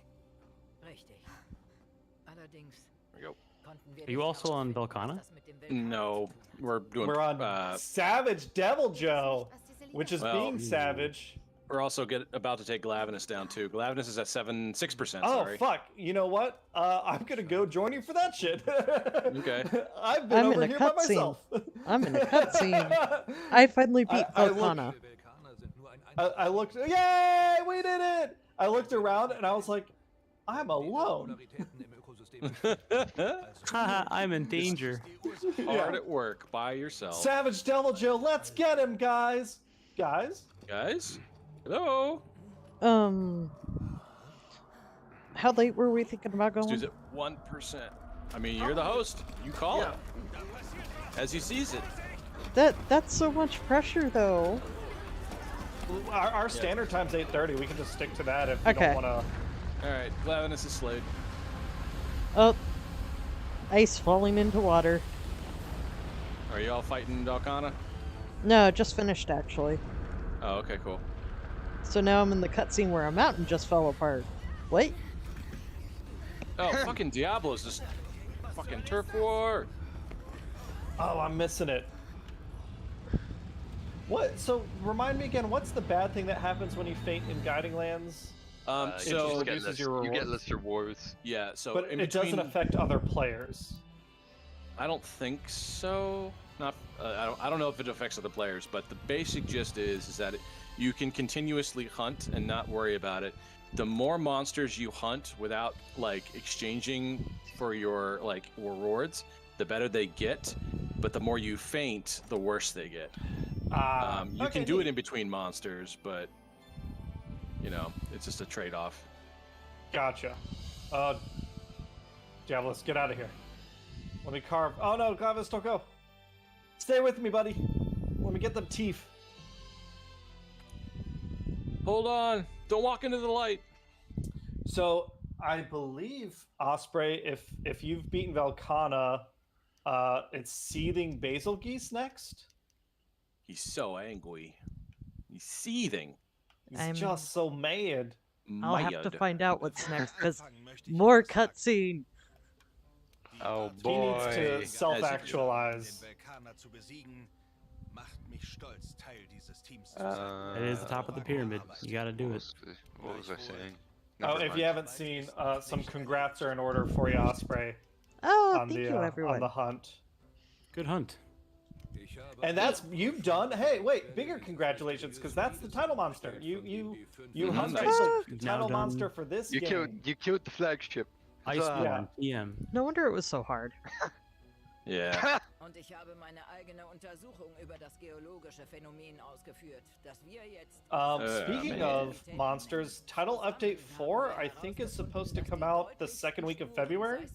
Richtig. Allerdings There we go. konnten wir Are you nicht also on herausfinden, Belcana? was das mit dem Vulkan No, zu tun hat. we're doing. We're on Savage Devil Joe, which is Well, being savage. We're also about to take Glavenus down too. Glavenus is at 6%. Oh Sorry. fuck! You know what? I'm gonna go join you for that shit. Okay. I've been I'm over in a here by cutscene. myself. I'm in a cutscene. I finally beat I look- Volcana. I looked. Yay! We did it! I looked around and I was like, I'm alone. Haha, I'm in danger. Hard at work by yourself. Savage Devil Joe, let's get him, guys. Guys. Guys? Hello? How late were we thinking about Let's going? do it 1%. I mean, you're the host. You call it. As he sees it. That's so much pressure, though. Our standard time's 8:30. We can just stick to that if we Okay. don't want Alright, Glavenus is slayed. Oh, ice falling into water. Are you all fighting Dalkana? No, just finished actually. Oh, okay, cool. So now I'm in the cutscene where a mountain just fell apart. Wait, Oh, fucking Diablo's just fucking turf war. to. Oh, I'm missing it. What? So remind me again. What's the bad thing that happens when you faint in Guiding Lands? So just you reduces get your you get rewards. less rewards. yeah, so But in it doesn't between- affect other players. I don't think so. Not. I don't know if it affects other players, but the basic gist is that you can continuously hunt and not worry about it. The more monsters you hunt without like exchanging for your like rewards, the better they get. But the more you faint, the worse they get. You Okay, can do it neat. in between monsters, but you know it's just a trade-off. Gotcha. Diablos, get out of here. Let me carve. Oh no, Glavis, don't go. Stay with me, buddy. Let me get them teeth. Hold on! Don't walk into the light. So I believe Osprey, if you've beaten Velcana, it's Seething Basil Geese next. He's so angry. He's seething. He's I'm- just so mad. I'll have to Mad. find out what's next because more cutscene. Oh He needs boy. to self-actualize. It is the top of the pyramid. You gotta do it. What was I saying? Oh, Never if mind. you haven't seen, some congrats are in order for you, Osprey, Oh, on thank the you, on everyone. the hunt. Good hunt. And that's you've done. Hey, wait, bigger congratulations, because that's the title monster. You hunted Nice. the Now title done. monster for this You game. killed the flagship. Iceborne, PM. No wonder it was so hard. Yeah. Und ich habe meine eigene Untersuchung über das geologische Phänomen ausgeführt, das wir jetzt Speaking man. of monsters, title update 4 I think is supposed to come out the second week of February.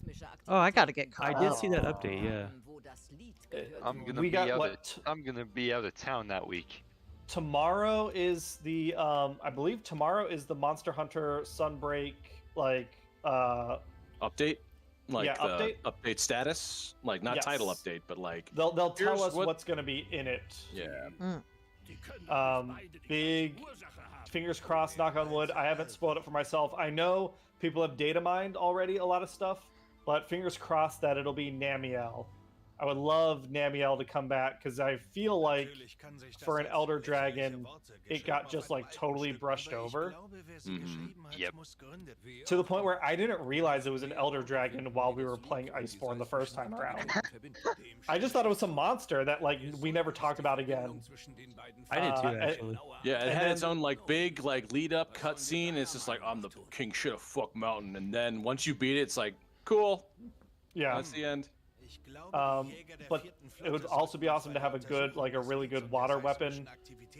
Oh, I gotta get I caught did up. see that update, yeah. wo das Lied gehört. I'm gonna We be got out. what? I'm gonna be out of town that week. Tomorrow is the I believe tomorrow is the Monster Hunter Sunbreak Update? Like Yeah, the update status? Like not title Yes. update, but like they'll tell Here's us what- what's going to be in it. yeah. Big fingers crossed, knock on wood. I haven't spoiled it for myself. I know people have data mined already a lot of stuff, but fingers crossed that it'll be Namiel. I would love Namiel to come back because I feel like for an Elder Dragon, it got just like totally brushed over Yep. to the point where I didn't realize it was an Elder Dragon while we were playing Iceborne the first time around. I just thought it was some monster that like we never talked about again. I did too, and- actually. Yeah, it And had its then- own like big like lead up cutscene. It's just like I'm the king shit of fuck mountain, and then once you beat it, it's like cool. Yeah. That's the end. But it would also be awesome to have a really good water weapon.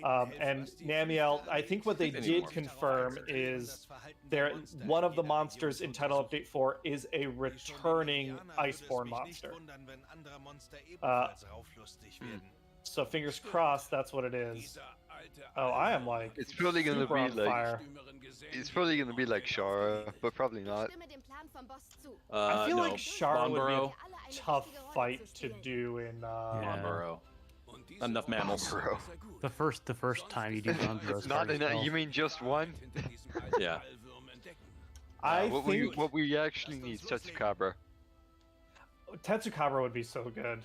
And Namiel, I think what they did confirm is one of the monsters in Title Update 4 is a returning Iceborne monster. So fingers crossed, that's what it is. Oh, I am like It's probably gonna super be on like fire. it's probably gonna be like Shara, but probably not. I feel no. like Shara would be Bonboro. a tough fight to do in. Yeah. Bonboro. Not enough mammals. Bro. The first time you do Bonboro is Not hard as enough. hell. You mean just one? Yeah. I what think we actually need is Tetsukabra. Tetsukabra would be so good.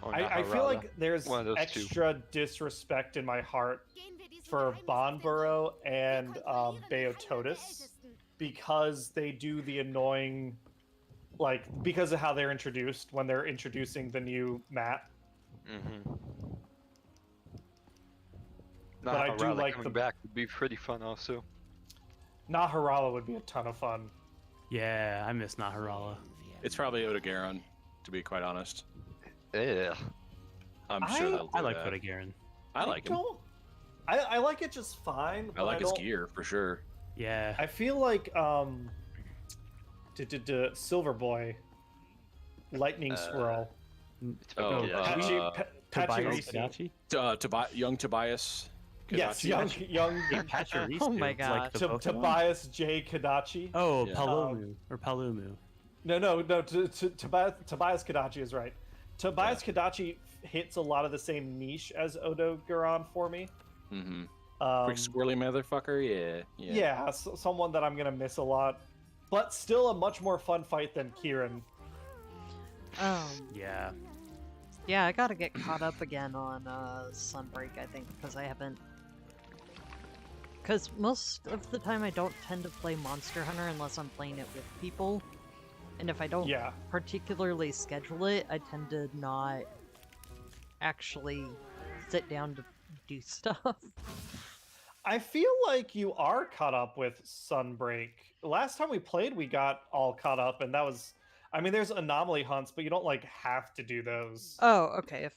Or I feel Naharada. like there's One of those two. extra disrespect in my heart for Bonboro and Beototis because they do the annoying, because of how they're introduced when they're introducing the new map. Mm-hmm. But I do like coming the- back would be pretty fun also. Naharala would be a ton of fun. Yeah, I miss Naharala. It's probably Odogaron, to be quite honest. Yeah. I'm sure they'll do I like that. Odogaron. I like him. I like it just fine. I but like his don't- gear, for sure. Yeah. I feel like Silver Boy, Lightning Swirl, Oh, yeah. Tobias Pachirisu. Kadachi? Young Tobias. Yes, Kadachi. young Pachirisu. Oh my It's like the Pokemon. Tobias J. Kadachi. Oh, Yeah. Palumu. Or Palumu. No. Tobias Kadachi is right. Tobias Kadachi hits a lot of the same niche as Odogaron for me. Mm-hmm. Quick squirrely motherfucker, yeah. Yeah, someone that I'm gonna miss a lot, but still a much more fun fight than Kieran. Yeah. Yeah, I gotta get caught up again on Sunbreak, I think, because I haven't. Because most of the time I don't tend to play Monster Hunter unless I'm playing it with people. And if I don't Yeah. particularly schedule it, I tend to not actually sit down to do stuff. I feel like you are caught up with Sunbreak. Last time we played, we got all caught up, and that was. I mean, there's anomaly hunts, but you don't have to do those. Oh, okay. If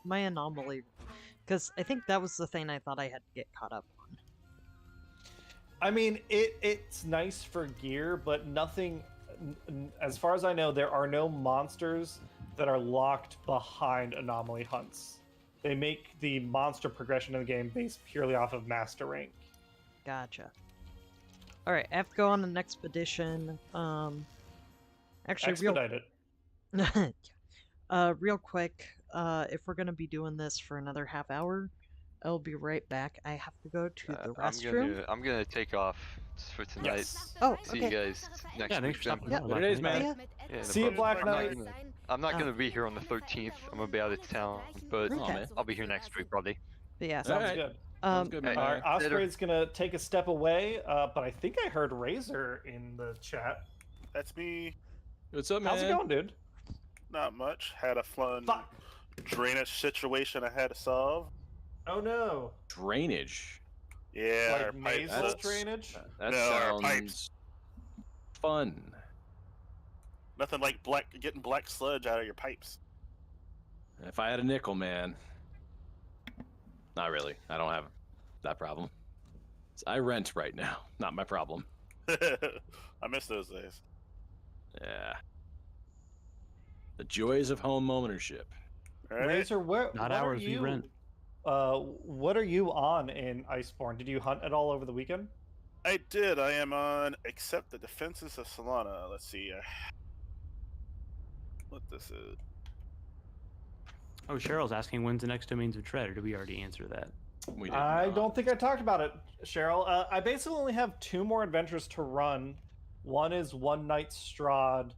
my anomaly, because I think that was the thing I thought I had to get caught up on. I mean, it's nice for gear, but nothing. As far as I know, there are no monsters that are locked behind anomaly hunts. They make the monster progression in the game based purely off of master rank. Gotcha. All right, I have to go on an expedition. Actually, Expedite it. real quick, if we're gonna be doing this for another half hour, I'll be right back. I have to go to the restroom. I'm gonna take off for tonight. Yes. Oh, See you okay. guys next Yeah, thanks week. for stopping Yeah. by. Later days, man. Yeah. Yeah, no See you, problem. Black Knight. I'm not Oh. gonna be here on the 13th. I'm gonna be out of town, but Okay. I'll be here next week probably. But yeah. Sounds Alright. good. Sounds good, man. Hey, All right, later. Osprey's gonna take a step away, but I think I heard Razor in the chat. That's me. What's up, man? How's it going, dude? Not much. Had a fun Fuck. drainage situation I had to solve. Oh no. Drainage. Yeah, our Like pipes. nasal that's- drainage? That No, our sounds pipes. fun. Nothing like getting black sludge out of your pipes. If I had a nickel, man. Not really. I don't have that problem. I rent right now. Not my problem. I miss those days. Yeah. The joys of home ownership. All right. Razor, what Not are ours, we you? rent. What are you on in Iceborne? Did you hunt at all over the weekend? I did. I am on Accept the Defenses of Solana. Let's see what this is. Oh, Cheryl's asking when's the next Domains of Tread, or did we already answer that? We did I not. don't think I talked about it, Cheryl. I basically only have 2 more adventures to run. One is One Night Strahd.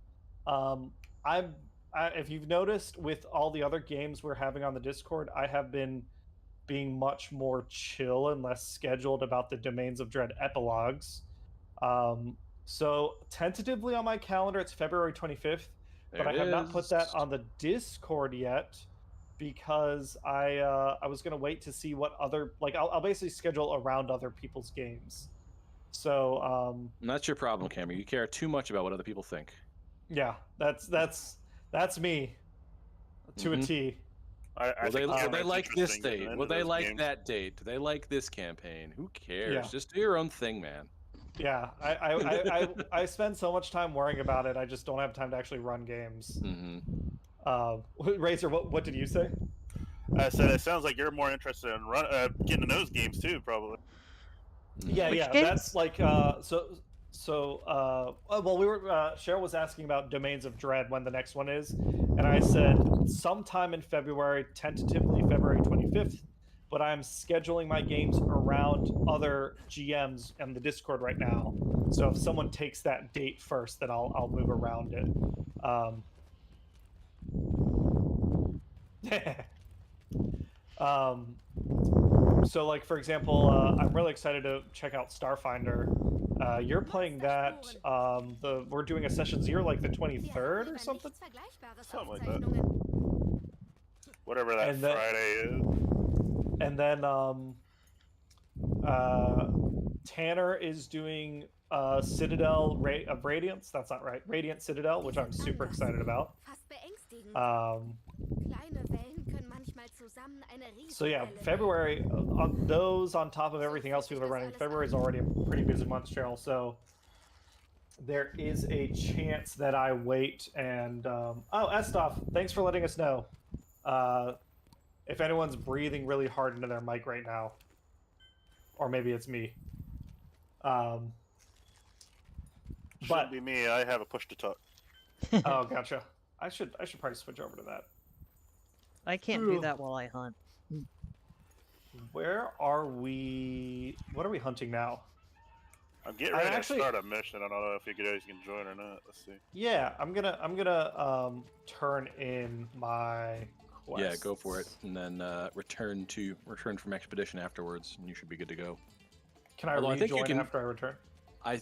If you've noticed, with all the other games we're having on the Discord, I have been being much more chill and less scheduled about the Domains of Dread epilogues. So tentatively on my calendar, it's February 25th, but There I have it not put that is. on the Discord yet because I was gonna wait to see what other I'll basically schedule around other people's games. So And that's your problem, Cameron. You care too much about what other people think. yeah, that's That's me. To a T. I Will they, think will they camera's like this interesting getting date? into Will they those like games. that date? Do they like this campaign? Who cares? Yeah. Just do your own thing, man. Yeah, I spend so much time worrying about it. I just don't have time to actually run games. Razor, what did you say? I said it sounds like you're more interested in getting in those games too, probably. Yeah, Which yeah, games? that's like well, we were Cheryl was asking about Domains of Dread when the next one is, and I said sometime in February, tentatively February 25th, but I'm scheduling my games around other GMs in the Discord right now. So if someone takes that date first, then I'll move around it. So like for example, I'm really excited to check out Starfinder. You're playing that. We're doing a session 0 like the 23rd or something. Something like that. Whatever that And then- Friday is. And then Tanner is doing Citadel of Radiance. That's not right. Radiant Citadel, which I'm super excited about. So yeah, February on those on top of everything else we've been running. February is already a pretty busy month, Cheryl. So there is a chance that I wait and oh, Estov, thanks for letting us know. If anyone's breathing really hard into their mic right now, or maybe it's me. Shouldn't be me. I have a push to talk. Oh, gotcha. I should probably switch over to that. I can't do that while I hunt. Where are we? What are we hunting now? I'm getting ready to start a mission. I don't know if you guys can join or not. Let's see. Yeah, I'm gonna turn in my quest. Yeah, go for it, and then return from expedition afterwards, and you should be good to go. Can I Although rejoin after I return? I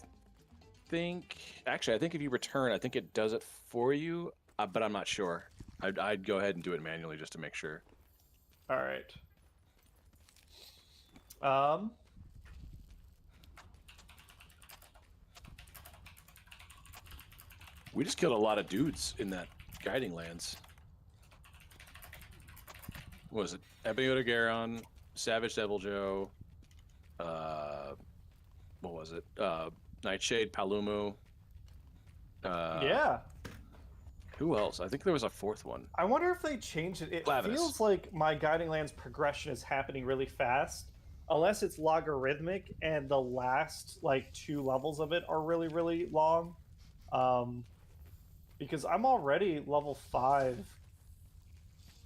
think if you return, I think it does it for you, but I'm not sure. I'd go ahead and do it manually just to make sure. All right. We just killed a lot of dudes in that guiding lands. What was it? Ebiota Garon, Savage Devil Joe, what was it? Nightshade Palumu. Yeah. Who else? I think there was a fourth one. I wonder if they changed it. It Lavinus. feels like my Guiding Lands progression is happening really fast, unless it's logarithmic and the last like 2 levels of it are really, really long. Because I'm already level 5,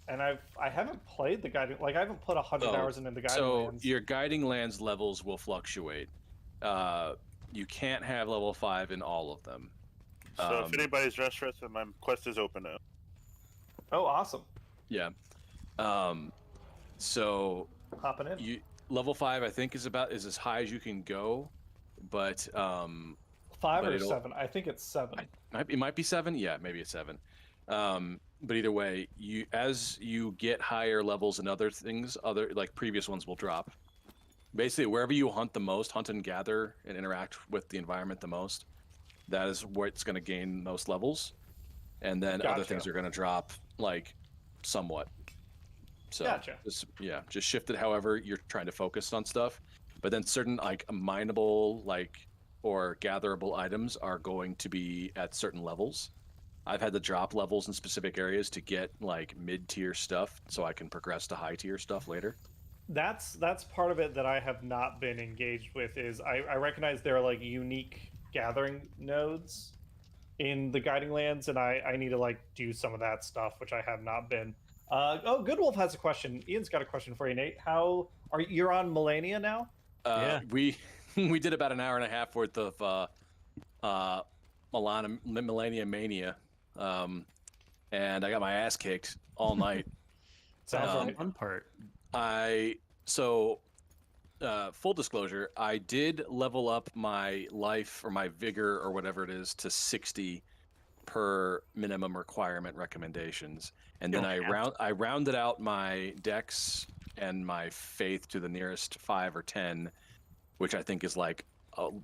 and I haven't played the Guiding. Like I haven't put 100 hours into the Guiding Lands. So your Guiding Lands levels will fluctuate. You can't have level 5 in all of them. So if anybody's interested, my quest is open now. Oh, awesome! Yeah. So Hopping in. Level 5, I think, is as high as you can go, but 5 or 7? I think it's 7. It might be 7. Yeah, maybe it's 7. But either way, as you get higher levels and other things, like previous ones will drop. Basically, wherever you hunt the most, hunt and gather and interact with the environment the most, that is what's going to gain most levels, and then other things are going to drop like somewhat. So Gotcha. just shift it however you're trying to focus on stuff, but then certain like mineable or gatherable items are going to be at certain levels. I've had to drop levels in specific areas to get like mid-tier stuff so I can progress to high-tier stuff later. That's part of it that I have not been engaged with. Is I recognize there are like unique gathering nodes in the Guiding Lands, and I need to like do some of that stuff, which I have not been. Good Wolf has a question. Ian's got a question for you, Nate. How are you're on Melania now? Yeah. We did about an hour and a half worth of Melania Mania, and I got my ass kicked all night. Sounds right. Fun part. Full disclosure, I did level up my life or my vigor or whatever it is to 60 per minimum requirement recommendations, and then I rounded out my dex and my faith to the nearest 5 or 10, which I think is like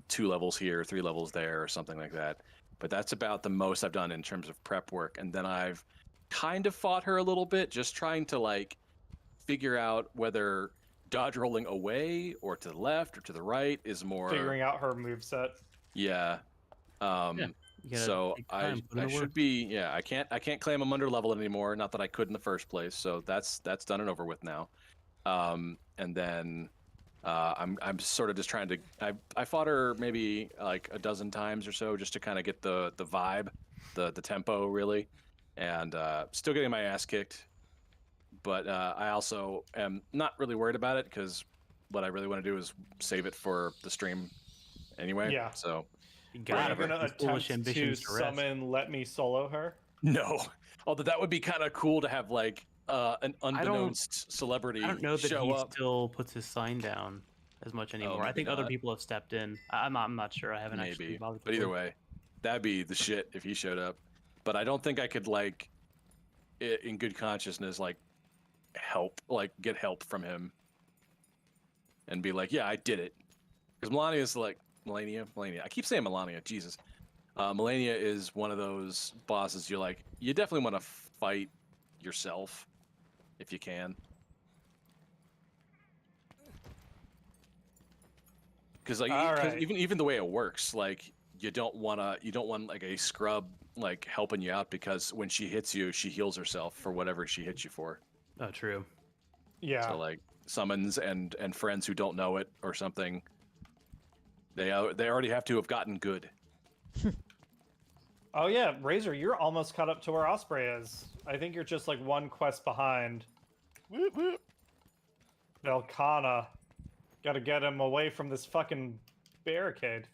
2 levels here, 3 levels there, or something like that. but that's about the most I've done in terms of prep work. And then I've kind of fought her a little bit, just trying to like figure out whether dodge rolling away or to the left or to the right is more Figuring out her moveset. Yeah. You gotta So take time, put in I the work. should be I can't claim I'm under leveled anymore. Not that I could in the first place. So that's done and over with now. And then I'm sort of just trying to I fought her maybe like a dozen times or so just to kind of get the vibe, the tempo really, and still getting my ass kicked. But I also am not really worried about it because what I really want to do is save it for the stream anyway. Yeah. So You Are gotta you going to put these foolish attempt to ambitions to rest. summon Let Me Solo her? no, although that would be kind of cool to have like an unbeknownst celebrity I don't know that show he up. still puts his sign down as much anymore. I maybe think other not. people have stepped in. I'm not sure. I haven't actually Maybe, bothered to but either look. way, that'd be the shit if he showed up. But I don't think I could like, in good consciousness, like get help from him, and be like, yeah, I did it, because Melania's like Melania. I keep saying Melania. Jesus, Melania is one of those bosses. You definitely want to fight yourself if you can. Because like Alright. even the way it works, like you don't want like a scrub like helping you out, because when she hits you, she heals herself for whatever she hits you for. Oh, true. Yeah. So like summons and friends who don't know it or something, they already have to have gotten good. Oh yeah, Razor, you're almost caught up to where Osprey is. I think you're just like one quest behind. Whoop, whoop. Velkana. Gotta get him away from this fucking barricade.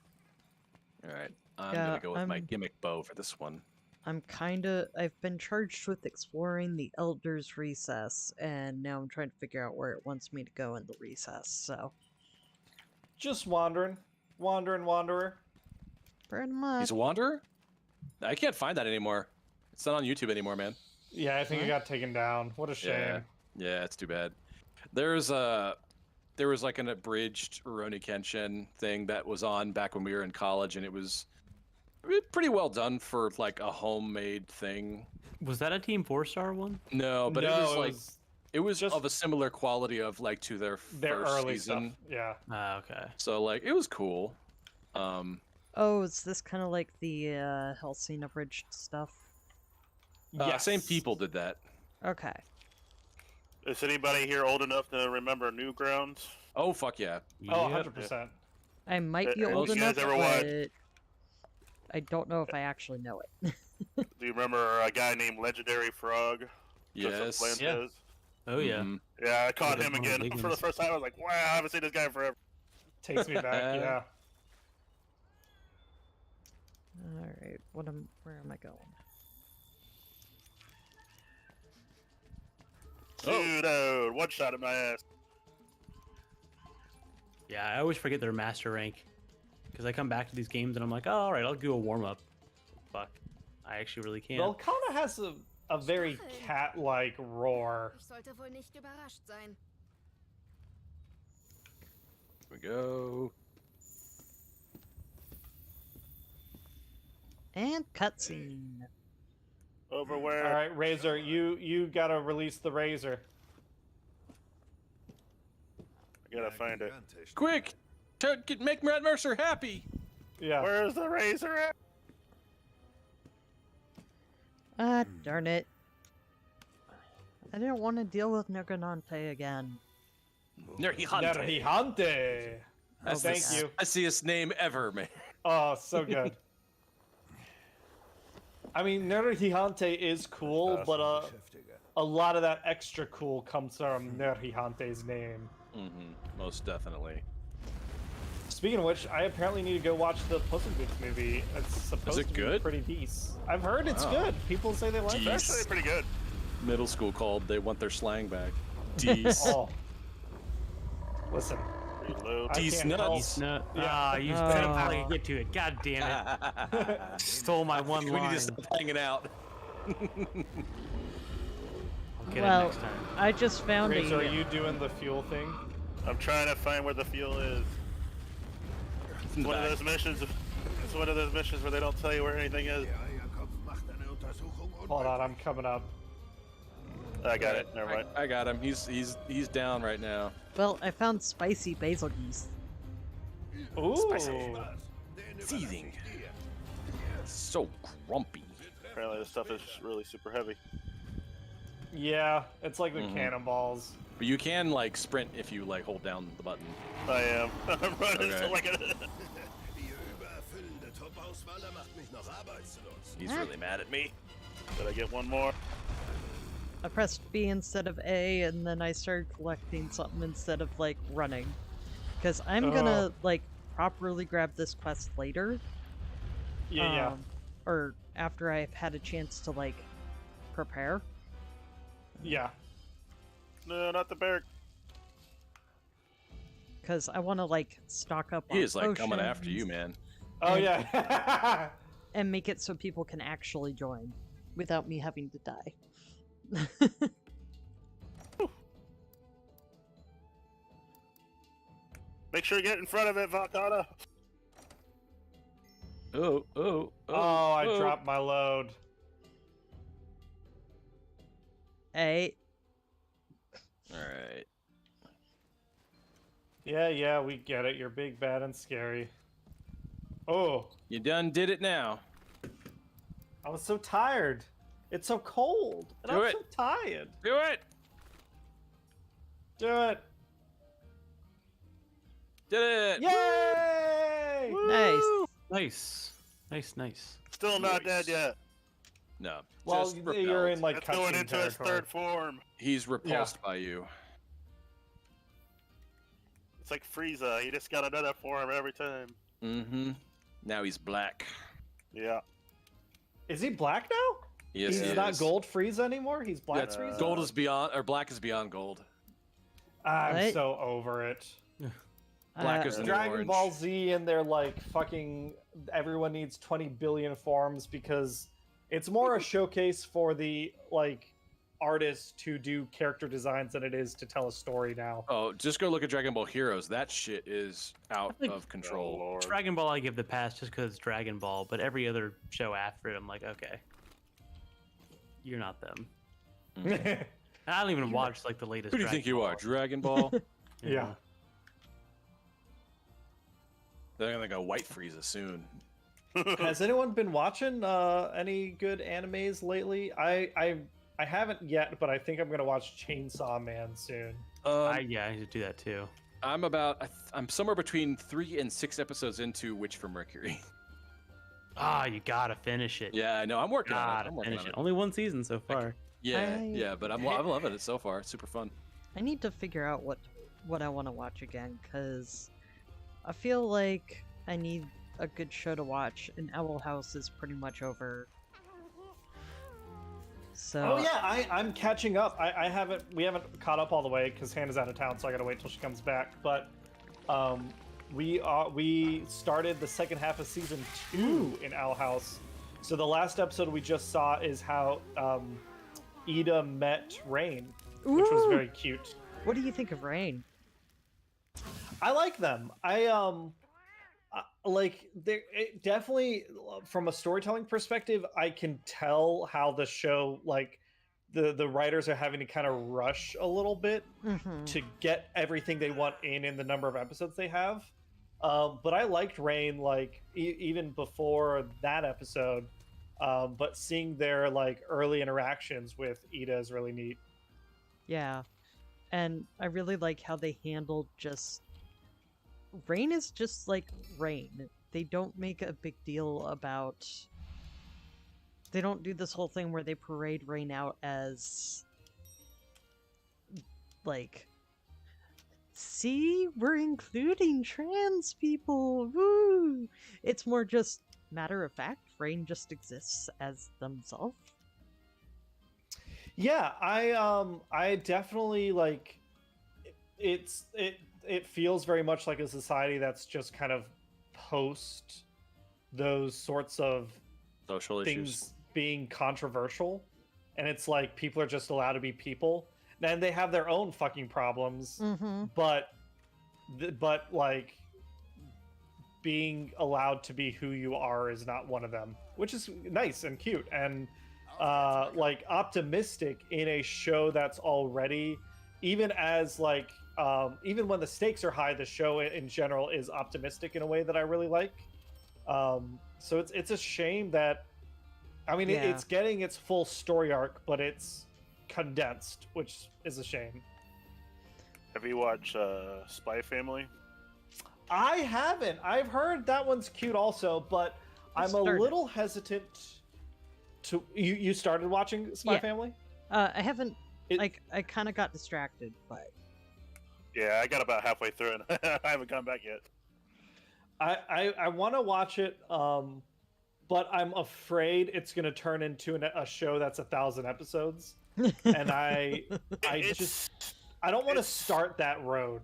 All right, I'm Yeah, gonna go with my I'm- gimmick bow for this one. I've been charged with exploring the Elder's Recess, and now I'm trying to figure out where it wants me to go in the recess, so. Just wandering. Wanderer. Pretty much. He's a wanderer. I can't find that anymore. It's not on YouTube anymore, man. Yeah, I think it What? got taken down. What a shame. Yeah, it's too bad. There was like an abridged Rurouni Kenshin thing that was on back when we were in college, and it was pretty well done for like a homemade thing. Was that a Team 4-star one? No, but No, it was like it was just- of a similar quality of like to their their first early season. stuff. Yeah. Ah, okay. So like it was cool. Oh, is this kind of like the Hellsing abridged stuff? Same people did that. Okay. Is anybody here old enough to remember Newgrounds? Oh fuck yeah. Oh, Yep. 100%. I might be Have old you guys enough, ever watched- but I don't know if I actually know it. Do you remember a guy named Legendary Frog? Yes. Joseph Yeah. Fuentes? Oh yeah. Mhm. Yeah, I caught Yeah, him one of the again big for the ones. first time. I was like, wow, I haven't seen this guy in forever. Takes me back, yeah. Alright, where am I going? Dude, one shot at my ass. Yeah, I always forget their master rank because I come back to these games and I'm like, oh, all right, I'll do a warm up. Fuck, I actually really can't. Velkana has a very cat-like roar. Ich sollte wohl nicht überrascht sein. Here we go. And cutscene. Over where? All right, Razor, you gotta release the Razor. I gotta find it. Quick, make Matt Mercer happy. Yeah. Where's the razor at? Ah, darn it. I didn't want to deal with Nerganante again. Nerhihante. Nerhihante. That's Thank the you. sexiest name ever, man. Oh, so good. I mean, Nerhihante is cool, but a lot of that extra cool comes from Nerhihante's name. Most definitely. Speaking of which, I apparently need to go watch the Puss in Boots movie. It's supposed it to be good? pretty decent. I've heard it's Wow. good. People say they like It's it. actually pretty good. Middle school called. They want their slang back. Dees. Oh. Listen, Reload. I Dees can't nuts. No. Yeah. Ah, you Oh. couldn't probably get to it. God damn it! Stole my one We line. need to stop hanging out. I'll get Well, it next time. I just found Razor, are a... you doing the fuel thing? I'm trying to find where the fuel is. It's one of those missions. It's one of those missions where they don't tell you where anything is. Hold on, I'm coming up. I got it. Never mind. I got him. He's down right now. Well, I found spicy basil geese. Ooh. Seething. So grumpy. Apparently, this stuff is really super heavy. Yeah, it's like the cannonballs. But you can like sprint if you like hold down the button. I am. I'm running Okay. like a. He's really mad at me. Did I get one more? I pressed B instead of A, and then I started collecting something instead of like running. Because I'm gonna like properly grab this quest later. Yeah. Or after I've had a chance to like prepare. Yeah. No, not the bear. Because I want to like stock up on He is like coming after you, potions man. Oh yeah. and make it so people can actually join without me having to die. Make sure you get in front of it, Vakana. Oh, I dropped my load. A. Alright. Yeah, we get it. You're big, bad, and scary. Oh, You done did it now. I was so tired. It's so cold, and Do I'm it. so tired. Do it! Do it. Did it! Yay! Nice. Nice. Still not dead yet. No. Well, just you're repelled. in like It's going cutscene into his territory. third form. He's repulsed by you. It's like Frieza. He just got another form every time. Mm-hmm. Now he's black. Yeah. Is he black now? Yes, He's he not is. gold Frieza anymore. He's black That's Frieza. gold is beyond, or black is beyond gold. I'm What? so over it. Black is the new Dragon orange. Ball Z and they're like fucking everyone needs 20 billion forms because it's more a showcase for the like artists to do character designs than it is to tell a story now. Oh, just go look at Dragon Ball Heroes. That shit is out think- of control. Lord. Dragon Ball, I give the pass just because it's Dragon Ball, but every other show after it, I'm like, okay, you're not them. And I don't even watch like the latest. Who do you think you are, Dragon Ball? Yeah. They're gonna go White Frieza soon. Has anyone been watching any good animes lately? I haven't yet, but I think I'm gonna watch Chainsaw Man soon. I need to do that too. I'm somewhere between 3 and 6 episodes into Witch from Mercury. You gotta finish it. Yeah, I know. I'm working on it. Gotta I'm working finish on it. it. Only one season so far. Yeah, but I'm loving it so far. It's super fun. I need to figure out what I want to watch again, because I feel like I need a good show to watch, and Owl House is pretty much over. So Oh yeah, I'm catching up. We haven't caught up all the way because Hannah's out of town, so I gotta wait till she comes back. But we started the second half of season 2 in Owl House. So the last episode we just saw is how Ida met Rain, which was Ooh. very cute. What do you think of Rain? I like them. I like they definitely from a storytelling perspective, I can tell how the show like the writers are having to kind of rush a little bit to get everything they want in the number of episodes they have. But I liked Rain like even before that episode. But seeing their like early interactions with Ida is really neat. Yeah, and I really like how they handled just Rain is just like Rain. They don't make a big deal about. They don't do this whole thing where they parade Rain out as like, see, we're including trans people. Woo! It's more just matter of fact. Rain just exists as themselves. Yeah, I definitely like it feels very much like a society that's just kind of post those sorts of Social things issues. being controversial, and it's like people are just allowed to be people, and they have their own fucking problems, Mm-hmm. but like being allowed to be who you are is not one of them, which is nice and cute and like optimistic in a show that's already, even as like even when the stakes are high, the show in general is optimistic in a way that I really like. So it's a shame that, I mean, it's getting its full story arc, but it's condensed, which is a shame. Have you watched Spy Family? I haven't. I've heard that one's cute also, but I'm a little hesitant to. You started watching Spy Family? I haven't. I kind of got distracted, but. Yeah, I got about halfway through and I haven't gone back yet. I want to watch it, but I'm afraid it's going to turn into a show that's 1,000 episodes, and I don't want to start that road,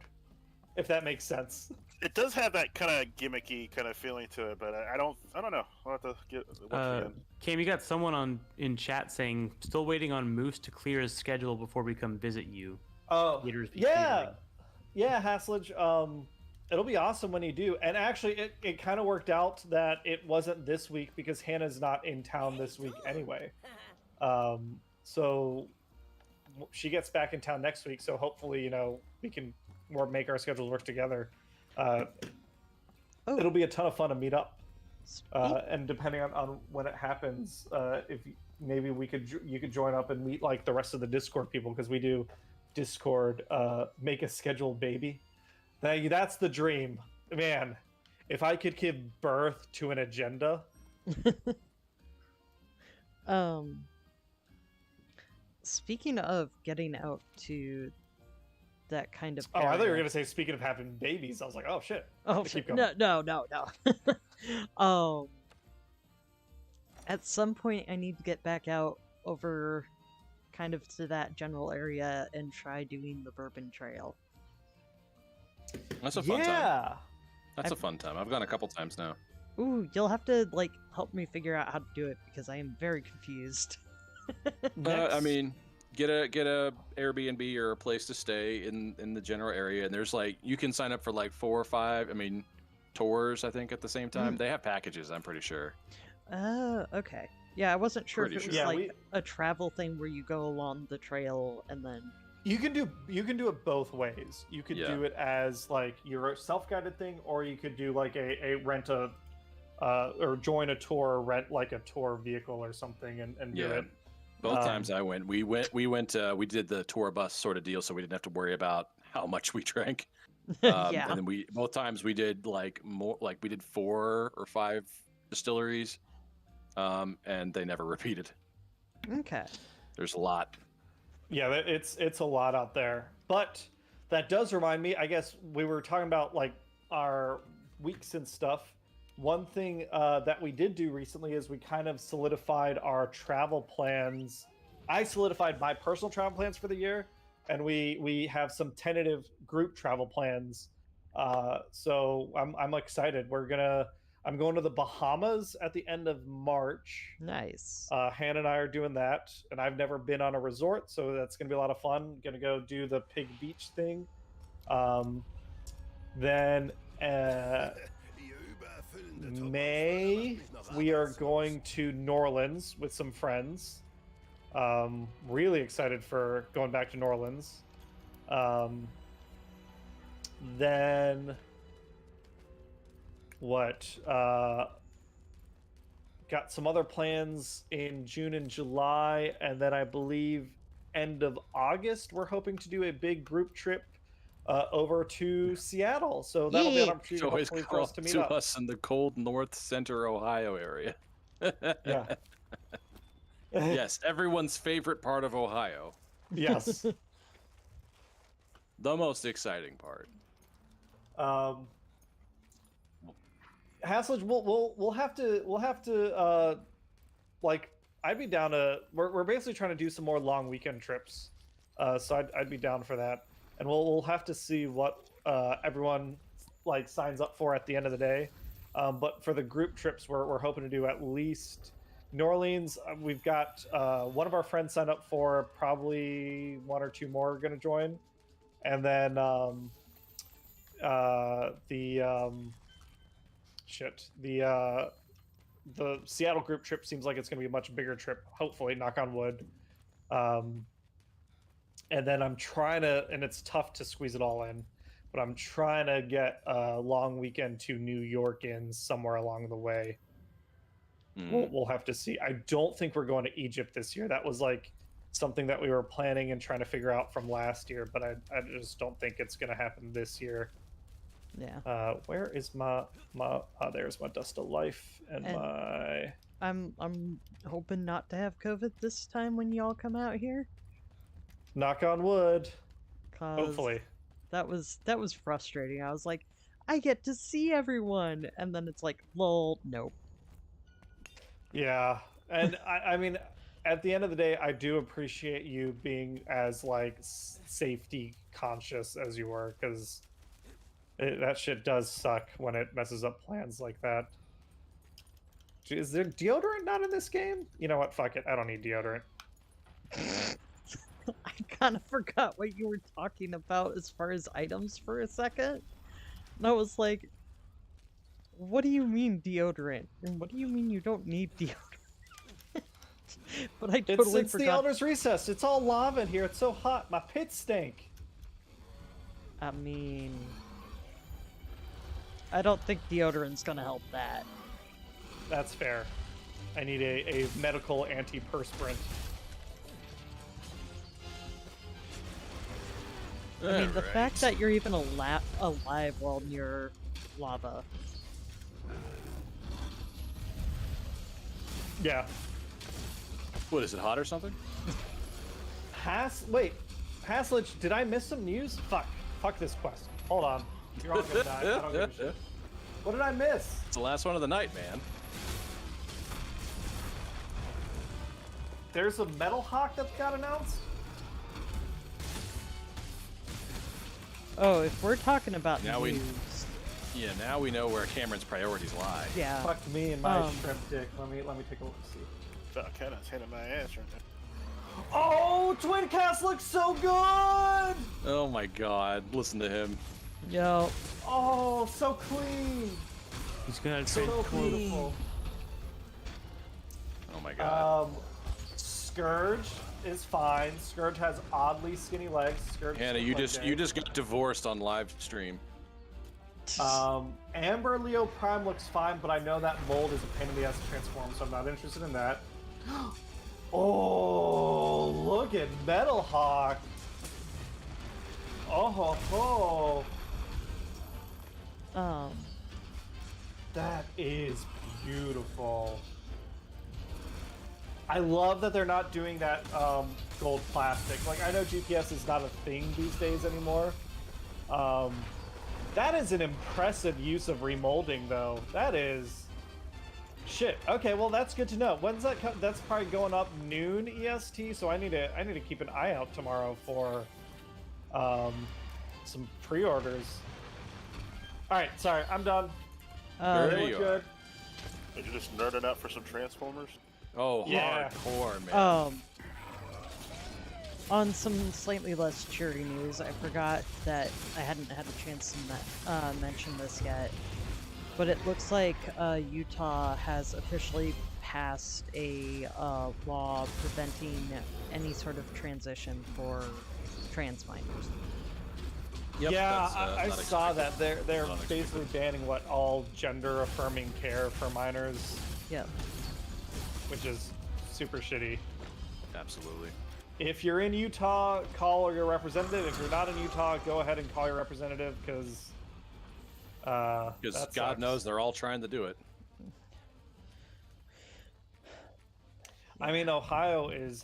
if that makes sense. It does have that kind of gimmicky kind of feeling to it, but I don't know. I'll have to get once again. Cam, you got someone in chat saying still waiting on Moose to clear his schedule before we come visit you. Oh, yeah, Haslage. It'll be awesome when you do. And actually, it kind of worked out that it wasn't this week because Hannah's not in town this week anyway. So she gets back in town next week. So hopefully, we can make our schedules work together. It'll be a ton of fun to meet up. And depending on when it happens, if maybe you could join up and meet like the rest of the Discord people, because we do Discord make a scheduled baby. That's the dream, man. If I could give birth to an agenda. Speaking of getting out to that kind of area. I thought you were gonna say speaking of having babies. I was like, oh shit. Oh keep going. No. At some point I need to get back out over kind of to that general area and try doing the Bourbon Trail. That's a fun time. That's a fun time. I've gone a couple times now. Ooh, you'll have to help me figure out how to do it because I am very confused. I mean, get a Airbnb or a place to stay in the general area, and there's you can sign up for 4 or 5. I mean, tours. I think at the same time they have packages. I'm pretty sure. Okay. Yeah, I wasn't sure if it was sure. A travel thing where you go along the trail and then. You can do it both ways. You could do it as your self-guided thing, or you could do a rent or join a tour, or rent a tour vehicle or something, and do it. Both times I went, we did the tour bus sort of deal, so we didn't have to worry about how much we drank. And then both times we did we did 4 or 5 distilleries, and they never repeated. Okay. There's a lot. Yeah, it's a lot out there. But that does remind me, I guess we were talking about our weeks and stuff. One thing that we did do recently is we kind of solidified our travel plans. I solidified my personal travel plans for the year, and we have some tentative group travel plans. So I'm excited. I'm going to the Bahamas at the end of March. Nice. Hannah and I are doing that, and I've never been on a resort, so that's going to be a lot of fun. Going to go do the Pig Beach thing. Then May, we are going to New Orleans with some friends. Really excited for going back to New Orleans. Then got some other plans in June and July, and then I believe end of August we're hoping to do a big group trip over to Seattle. So that'll be an opportunity hopefully for us to meet up. Us in the cold north center Ohio area. Yeah. Yes, everyone's favorite part of Ohio. Yes. The most exciting part. Haslage, we'll have to I'd be down to we're basically trying to do some more long weekend trips. So I'd be down for that. And we'll have to see what everyone signs up for at the end of the day. But for the group trips, we're hoping to do at least New Orleans. We've got one of our friends signed up for, probably 1 or 2 more are going to join, and then shit. The Seattle group trip seems like it's going to be a much bigger trip. Hopefully, knock on wood. And then I'm trying to, and it's tough to squeeze it all in, but I'm trying to get a long weekend to New York in somewhere along the way. We'll have to see. I don't think we're going to Egypt this year. That was like something that we were planning and trying to figure out from last year, but I just don't think it's going to happen this year. Yeah. Where is there's my Dust of Life and my... I'm hoping not to have COVID this time when y'all come out here. Knock on wood. 'Cause Hopefully. That was frustrating. I was like, I get to see everyone, and then it's like, lol, nope. Yeah, and I mean, at the end of the day, I do appreciate you being as like safety conscious as you were, because that shit does suck when it messes up plans like that. Is there deodorant not in this game? You know what? Fuck it. I don't need deodorant. I kind of forgot what you were talking about as far as items for a second. And I was like, what do you mean deodorant? And what do you mean you don't need deodorant? But I totally It's forgot. the Elder's Recess. It's all lava in here. It's so hot. My pits stink. I mean, I don't think deodorant's gonna help that. That's fair. I need a medical antiperspirant. I mean, the fact that you're even alive while near lava. Yeah. What is it, hot or something? Wait, Haslich, did I miss some news? Fuck this quest. Hold on. You're all gonna die. I don't give a shit. What did I miss? It's the last one of the night, man. There's a Metal Hawk that got announced? Oh, if we're talking about Now news, Yeah, now we know where Cameron's priorities lie. yeah. Fuck me and my shrimp dick. Let me take a look and see. That kind of hitting my ass right now. Oh, Twin Cast looks so good! Oh my god, listen to him. Yo, Oh, so clean. He's gonna So transform. beautiful. Oh my god. Scourge is fine. Scourge has oddly skinny legs. Scourge Hannah, is you like just got divorced on live stream. Amber Leo Prime looks fine, but I know that mold is a pain in the ass to transform, so I'm not interested in that. Oh, look at Metal Hawk. Oh ho ho. That is beautiful. I love that they're not doing that gold plastic. Like, I know GPS is not a thing these days anymore. That is an impressive use of remolding, though. That is... Shit. Okay, well, that's good to know. When's that come? That's probably going up noon EST, so I need to keep an eye out tomorrow for some pre-orders. All right, sorry, I'm done. There They you look good. Are you just nerding out for some Transformers? Oh, Yeah. hardcore, man. On some slightly less cheery news, I forgot that I hadn't had a chance to mention this yet, but it looks like Utah has officially passed a law preventing any sort of transition for trans minors. Yep, Yeah, that's, I not saw expected. that. They're Not basically expected. banning all gender affirming care for minors, Yep. which is super shitty. Absolutely. If you're in Utah, call your representative. If you're not in Utah, go ahead and call your representative, because Because God knows they're all trying to do it. I mean, Ohio is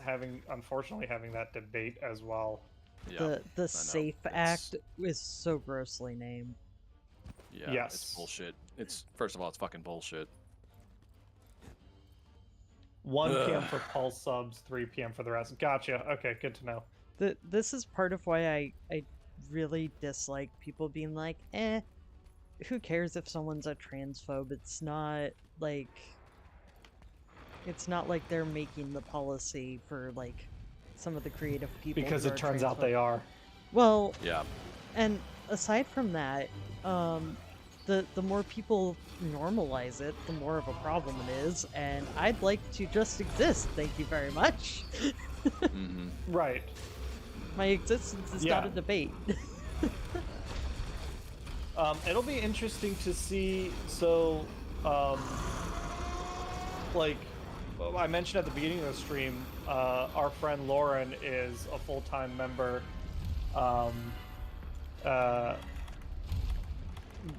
unfortunately having that debate as well. Yeah, The SAFE Act is so grossly named. Yeah, Yes. it's bullshit. First of all, it's fucking bullshit. 1 p.m. for Pulse subs, 3 p.m. for the rest. Gotcha. Okay, good to know. This is part of why I really dislike people being like, who cares if someone's a transphobe? It's not like they're making the policy for like some of the creative people. Because who it are turns out they transphobe. are. Well, Yeah. and aside from that, the the more people normalize it, the more of a problem it is, and I'd like to just exist. Thank you very much. Right. My existence is not a debate. It'll be interesting to see. So, like I mentioned at the beginning of the stream, our friend Lauren is a full-time member.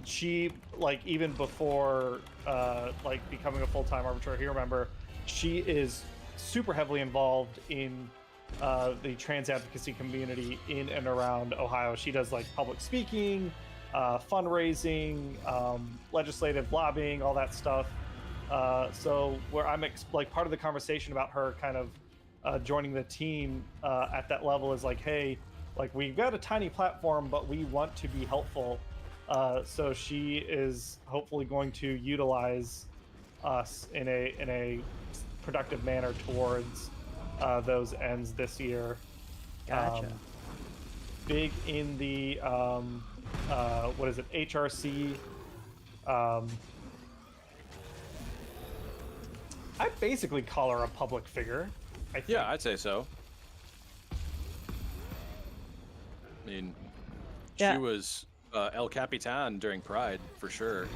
She, like, even before like becoming a full-time Arbitrary Hero member, she is super heavily involved in the trans advocacy community in and around Ohio. She does like public speaking, fundraising, legislative lobbying, all that stuff. So where I'm like part of the conversation about her kind of joining the team at that level is like, hey, like we've got a tiny platform, but we want to be helpful. So she is hopefully going to utilize us in a productive manner towards those ends this year. Gotcha. Big in the what is it, HRC? I basically call her a public figure. I think. Yeah, I'd say so. I mean, Yeah. she was El Capitan during Pride, for sure.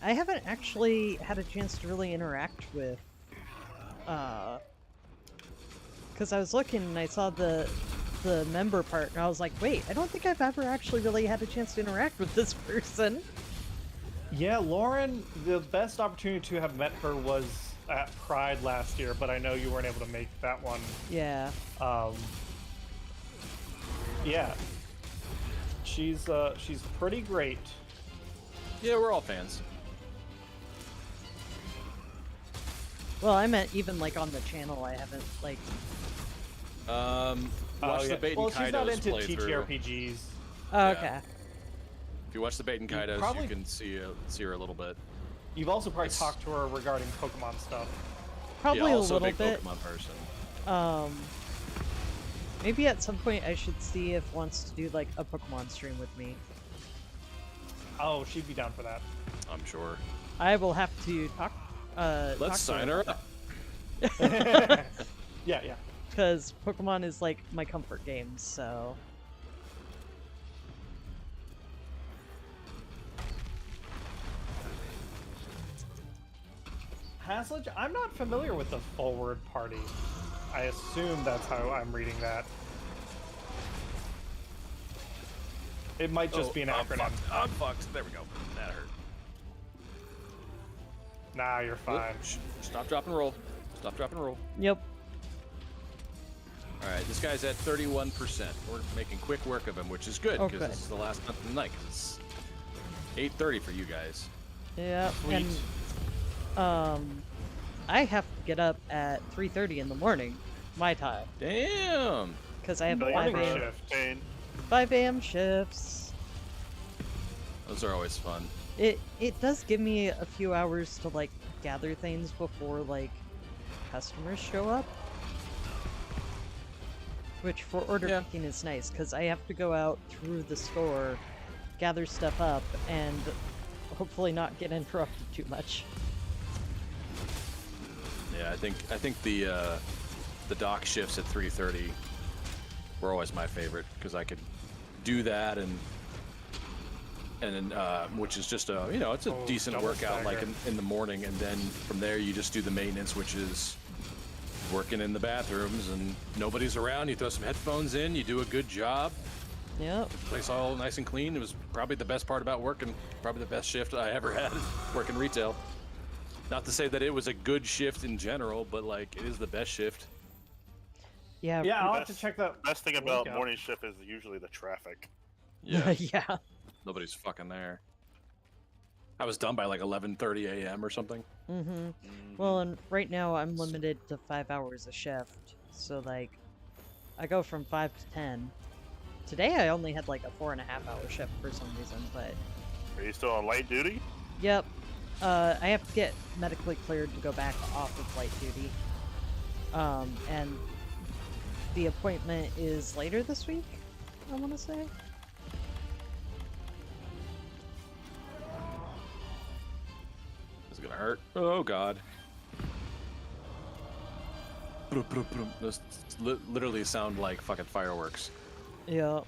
I haven't actually had a chance to really interact with, because I was looking and I saw the member part, and I was like, wait, I don't think I've ever actually really had a chance to interact with this person. Yeah, Lauren, the best opportunity to have met her was at Pride last year, but I know you weren't able to make that one. Yeah. Yeah. She's pretty great. Yeah, we're all fans. Well, I meant even like on the channel, I haven't like. Watch the Bait and Well, she's not Kaidos into playthrough. TTRPGs. Oh, Yeah. okay. If you watch the Bait and Kaidos, probably- you can see her a little bit. You've also probably It's- talked to her regarding Pokemon stuff. Probably yeah, a also little big bit. Pokemon person. Maybe at some point I should see if wants to do like a Pokemon stream with me. Oh, she'd be down for that. I'm sure. I will have to talk. Let's sign her up. Yeah. Because Pokemon is like my comfort game, so. Haslage, I'm not familiar with the Forward Party. I assume that's how I'm reading that. It might just be an acronym. I'm fucked. There we go. That hurt. Nah, you're fine. Stop, drop, and roll. Stop, drop, and roll. Yep. All right, this guy's at 31%. We're making quick work of him, which is good Oh, because good. this is the last month of the night. 'Cause it's 8:30 for you guys. Yep. Sweet. And I have to get up at 3:30 in the morning, my time, Damn. because I have Morning 5 a.m. shift, Kane. 5 a.m. shifts. Those are always fun. It does give me a few hours to like gather things before like customers show up. Which for order Yeah. picking is nice because I have to go out through the store, gather stuff up, and hopefully not get interrupted too much. Yeah, I think the dock shifts at 3:30 were always my favorite because I could do that and which is just it's a decent double workout like stagger. in the morning, and then from there you just do the maintenance, which is working in the bathrooms and nobody's around. You throw some headphones in, you do a good job. Yep. Place all nice and clean. It was probably the best part about working, probably the best shift I ever had working retail. Not to say that it was a good shift in general, but like it is the best shift. Yeah. Yeah, I'll have Best- to check that. Best thing about Workout. morning shift is usually the traffic. Yeah, Yeah. nobody's fucking there. I was done by like 11:30 a.m. or something. Mm-hmm. Well, and right now I'm limited to 5 hours a shift, so like, I go from 5 to 10. Today I only had like a 4.5-hour shift for some reason, but Are you still on light duty? yep. I have to get medically cleared to go back off of light duty. And the appointment is later this week, I want to say. hurt. Oh god. Those literally sound like fucking fireworks. Yeah.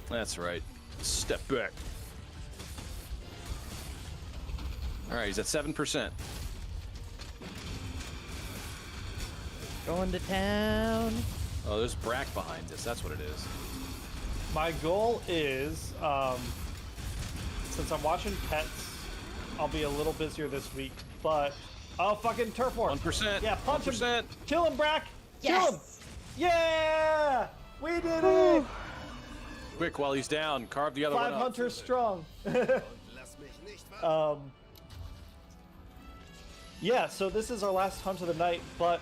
That's right. Step back. Alright, he's at 7%. Going to town. Oh, there's Brack behind us. That's what it is. My goal is, since I'm watching pets, I'll be a little busier this week. But fucking turf war. 1%. Yeah, punch 1%. him. Kill him, Brack. Kill him. Yes. Yeah, we did it. Quick, while he's down, carve the other 5 one up. hunters strong. Yeah, so this is our last hunt of the night, but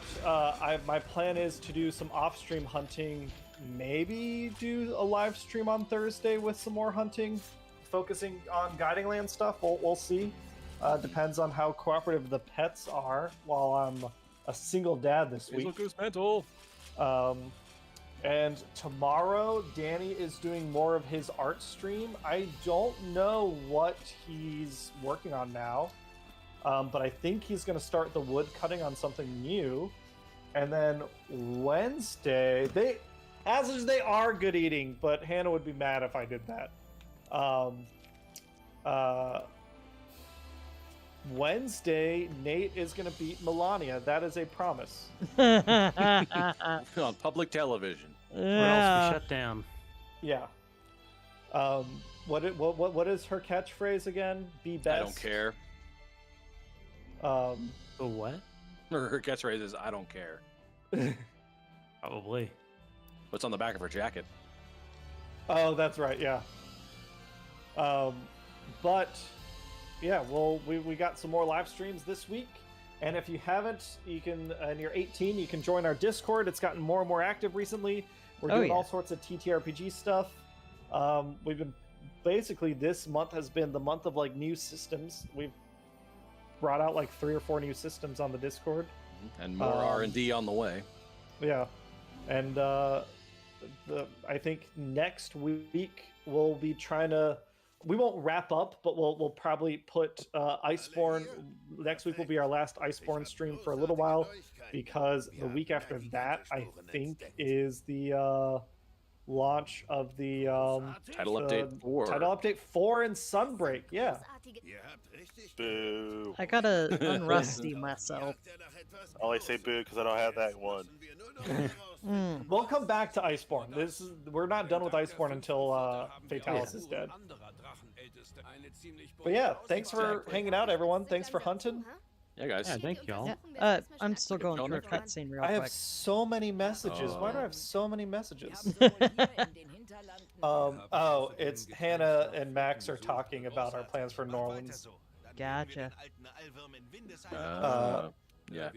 my plan is to do some off-stream hunting, maybe do a live stream on Thursday with some more hunting, focusing on guiding land stuff. We'll see. Depends on how cooperative the pets are while I'm a single dad this week. Hazel Goose mental. And tomorrow, Danny is doing more of his art stream. I don't know what he's working on now, but I think he's going to start the wood cutting on something new. And then Wednesday, they are good eating, but Hannah would be mad if I did that. Wednesday, Nate is going to beat Melania. That is a promise. On public television. Or else Yeah. we shut down. Yeah. What is her catchphrase again? Be best. I don't care. The what? Her catchphrase is I don't care. Probably. What's on the back of her jacket? Oh, that's right. Yeah. But yeah, well, we got some more live streams this week, and if you haven't, you can, and you're 18, you can join our Discord. It's gotten more and more active recently. We're doing all sorts of TTRPG stuff. We've been basically, this month has been the month of like new systems. We've brought out like 3 or 4 new systems on the Discord, And more R&D on the way. yeah. And I think next week we'll be trying to. We won't wrap up, but we'll probably put Iceborne. Next week will be our last Iceborne stream for a little while, because the week after that, I think, is the launch of the Title update 4. Title update 4 and Sunbreak. Yeah. Boo. I gotta unrusty myself. I only say boo because I don't have that one. We'll come back to Iceborne. We're not done with Iceborne until Fatalis is dead. But yeah, thanks for hanging out, everyone. Thanks for hunting. Yeah, guys. Yeah, thank y'all. Yeah. I'm still going Going through a next week. cutscene real I have quick. so many messages. Why do I have so many messages? It's Hannah and Max are talking about our plans for New Orleans. Gotcha. Yeah.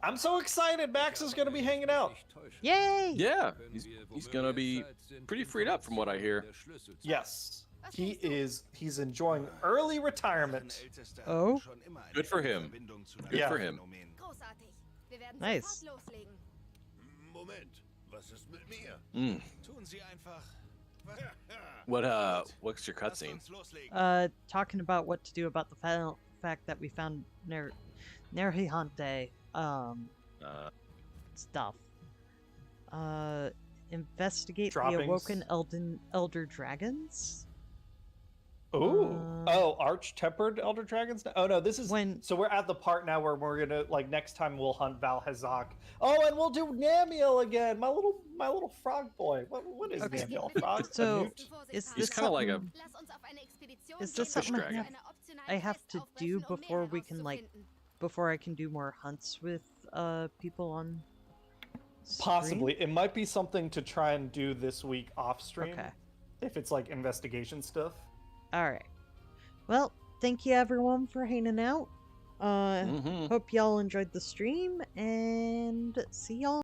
I'm so excited. Max is going to be hanging out. Yay! Yeah. He's gonna be pretty freed up from what I hear. Yes. He's enjoying early retirement. Oh, Good for him. Good Yeah. for him. Großartig. Wir werden Nice. sofort loslegen. Moment, was ist mit mir? Mm. Tun Sie einfach. What's your cutscene? talking about what to do about the fact that we found Nerhihante stuff. Investigate the Droppings. awoken elder dragons. Ooh. Arch-tempered elder dragons? Oh no, this is so we're at the part now where we're gonna, like, next time we'll hunt Valhazak. Oh, and we'll do Namiel again, my little frog boy. What is Okay. Namiel? Frog? A So newt? is He's this kind of like a something- Lass uns auf eine Expedition Is this gehen, something dragon. I have to do before we can, like, before I can do more hunts with people on stream? Possibly. It might be something to try and do this week off stream. Okay. If it's like investigation stuff. All right. Well, thank you everyone for hanging out. Mhm. Hope y'all enjoyed the stream, and see y'all